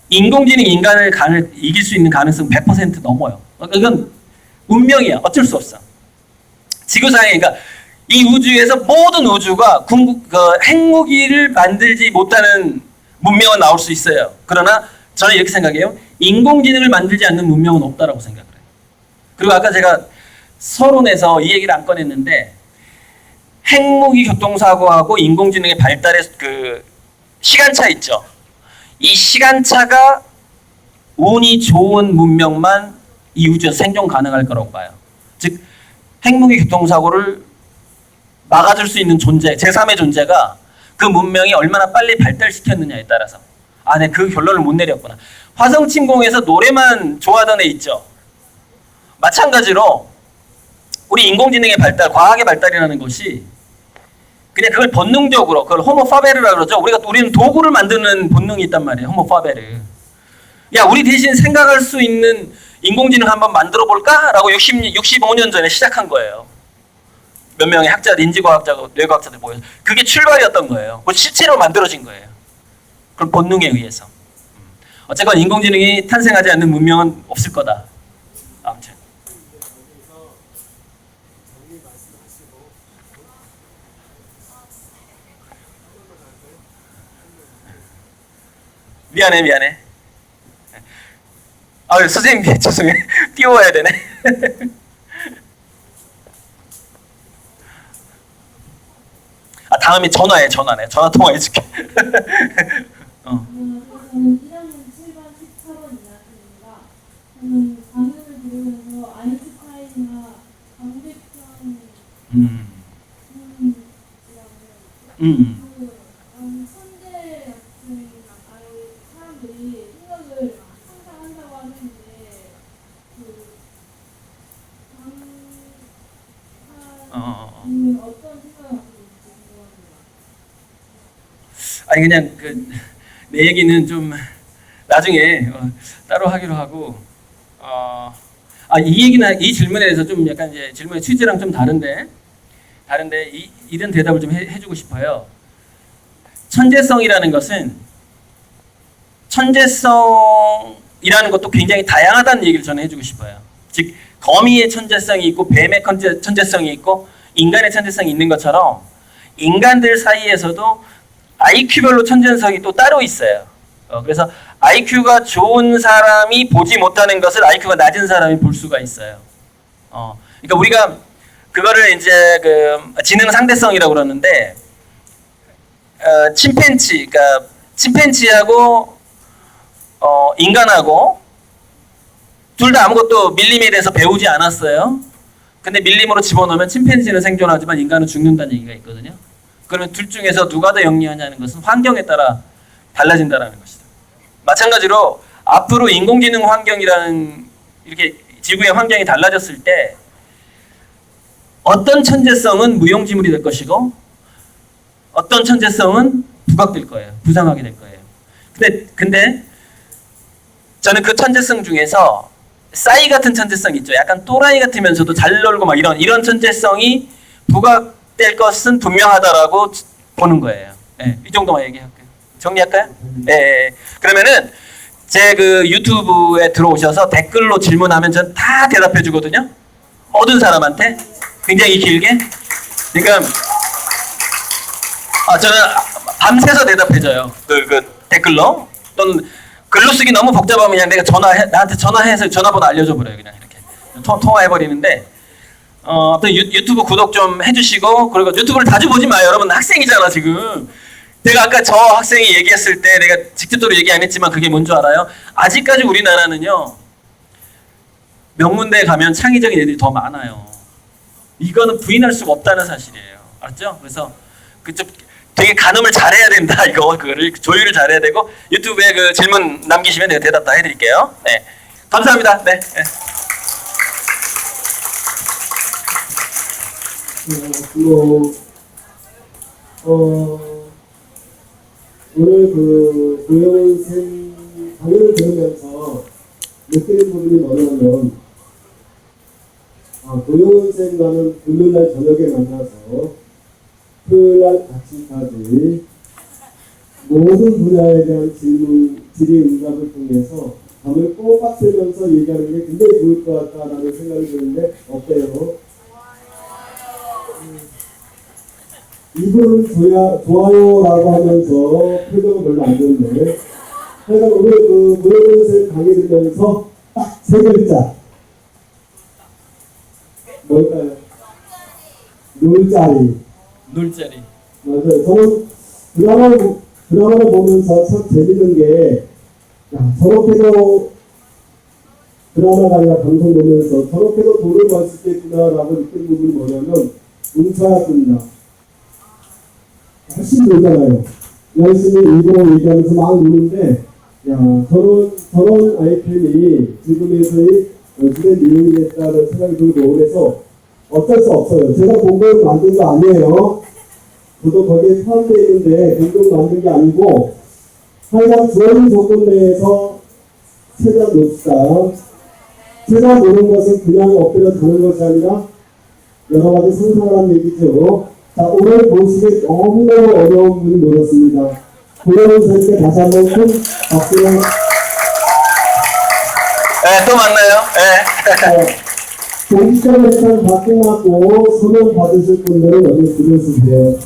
인공지능이 인간을 이길 수 있는 가능성은 100% 넘어요. 이건 운명이야. 어쩔 수 없어. 지구상에 그러니까 이 우주에서 모든 우주가 핵무기를 만들지 못하는 문명은 나올 수 있어요. 그러나 저는 이렇게 생각해요. 인공지능을 만들지 않는 문명은 없다라고 생각을 해요. 그리고 아까 제가 서론에서 이 얘기를 안 꺼냈는데 핵무기 교통사고하고 인공지능의 발달의 그 시간차 있죠. 이 시간차가 운이 좋은 문명만 이 우주에서 생존 가능할 거라고 봐요. 즉 핵무기 교통사고를 막아줄 수 있는 존재, 제3의 존재가 그 문명이 얼마나 빨리 발달시켰느냐에 따라서 네, 그 결론을 못 내렸구나. 화성 침공에서 노래만 좋아하던 애 있죠. 마찬가지로 우리 인공지능의 발달, 과학의 발달이라는 것이 그냥 그걸 본능적으로, 그걸 호모파베르라 그러죠. 우리는 도구를 만드는 본능이 있단 말이에요. 호모파베르. 야, 우리 대신 생각할 수 있는 인공지능 한번 만들어 볼까? 라고 65년 전에 시작한 거예요. 몇 명의 학자들, 인지과학자고 뇌과학자들 모여서. 그게 출발이었던 거예요. 그걸 실제로 만들어진 거예요. 그걸 본능에 의해서. 어쨌건 인공지능이 탄생하지 않는 문명은 없을 거다. 아무튼. 미안해. 아, 선생님, 죄송해요. 띄워야 되네. 아, 다음에 전화해. 전화 통화해줄게. 저는 1학년 7반 14번 이학년입니다. 저는 강연을 들으면서 아인슈타인이나 강백현 천재 같은 사람들이 생각을 항상 한다고 하는데 강사님은 어떤 생각을 갖고 있는지 궁금합니다. 아니, 그냥 내 얘기는 좀 나중에 따로 하기로 하고, 이 질문에 대해서 좀 약간 이제 질문의 취지랑 좀 다른데 이런 대답을 좀 해주고 싶어요. 천재성이라는 것은, 천재성이라는 것도 굉장히 다양하다는 얘기를 저는 해주고 싶어요. 즉, 거미의 천재성이 있고 뱀의 천재성이 있고 인간의 천재성이 있는 것처럼 인간들 사이에서도 IQ별로 천재성이 또 따로 있어요. 그래서 IQ가 좋은 사람이 보지 못하는 것을 IQ가 낮은 사람이 볼 수가 있어요. 그러니까 우리가 그거를 이제 지능 상대성이라고 그러는데, 그러니까 침팬지하고 인간하고 둘 다 아무것도 밀림에 대해서 배우지 않았어요. 근데 밀림으로 집어넣으면 침팬지는 생존하지만 인간은 죽는다는 얘기가 있거든요. 그러면 둘 중에서 누가 더 영리하냐는 것은 환경에 따라 달라진다는 것이다. 마찬가지로 앞으로 인공지능 환경이라는 이렇게 지구의 환경이 달라졌을 때 어떤 천재성은 무용지물이 될 것이고 어떤 천재성은 부각될 거예요. 부상하게 될 거예요. 근데 저는 그 천재성 중에서 싸이 같은 천재성 있죠. 약간 또라이 같으면서도 잘 놀고 막 이런 천재성이 부각될 것은 분명하다라고 보는 거예요. 네, 이 정도만 얘기할게요. 정리할까요? 네. 그러면은 제 유튜브에 들어오셔서 댓글로 질문하면 전 다 대답해 주거든요. 모든 사람한테 굉장히 길게. 그러니까 저는 밤새서 대답해줘요. 댓글로. 또는 글로 쓰기 너무 복잡하면 그냥 내가 나한테 전화해서 전화번호 알려줘 버려요. 그냥 이렇게 통화해버리는데, 또 유튜브 구독 좀 해주시고, 그리고 유튜브를 자주 보지 마요. 여러분 학생이잖아 지금. 내가 아까 저 학생이 얘기했을 때 내가 직접적으로 얘기 안 했지만 그게 뭔 줄 알아요? 아직까지 우리나라는요, 명문대에 가면 창의적인 애들이 더 많아요. 이거는 부인할 수가 없다는 사실이에요. 알았죠? 그래서 그쪽 되게 가늠을 잘해야 된다. 그거를 조율을 잘해야 되고, 유튜브에 질문 남기시면 내가 대답 다 해드릴게요. 네, 감사합니다. 네. 네. 오늘 고영훈 쌤 강연을 들으면서 느끼는 부분이 뭐냐면, 고영훈 쌤과는 금요일날 저녁에 만나서 토요일날 아침까지 모든 분야에 대한 질의응답을 통해서 밤을 꼬박새면서 얘기하는 게 굉장히 좋을 것 같다라는 생각이 드는데 어때요? 이분은 좋아요라고 하면서 표정은 별로 안 좋은데, 그래서 오늘 고영훈 쌤 강의 들으면서 딱 세 글자 뭘까요? 놀자리. 맞아요. 저는 드라마를 보면서 참 재밌는 게, 저렇게도 드라마가 아니라 방송 보면서 저렇게도 돈을 벌 수 있겠구나라고 느낀 부분이 뭐냐면, 뭉쳐야 뜬다. 훨씬 놀잖아요. 열심히 일부러 얘기하면서 막 노는데, 저런 아이템이 지금에서의 주된 유형이 됐다는 생각이 들고, 그래서 어쩔 수 없어요. 제가 공동 만든 거 아니에요. 저도 거기에 포함되어 있는데 공동 만든 게 아니고 하여간 주어진 조건 내에서 최대한 놉시다. 제가 노는 것은 그냥 엎드려 자는 것이 아니라 여러 가지 상상하는 얘기죠. 자, 오늘 모시기 너무너무 어려운 분이 모셨습니다. 고려운 선생님께 다시 한번 큰 박수를 네, 또 만나요. 네. 공식적인 일단 받고 서명 받으실 분들은 여기 들어주세요.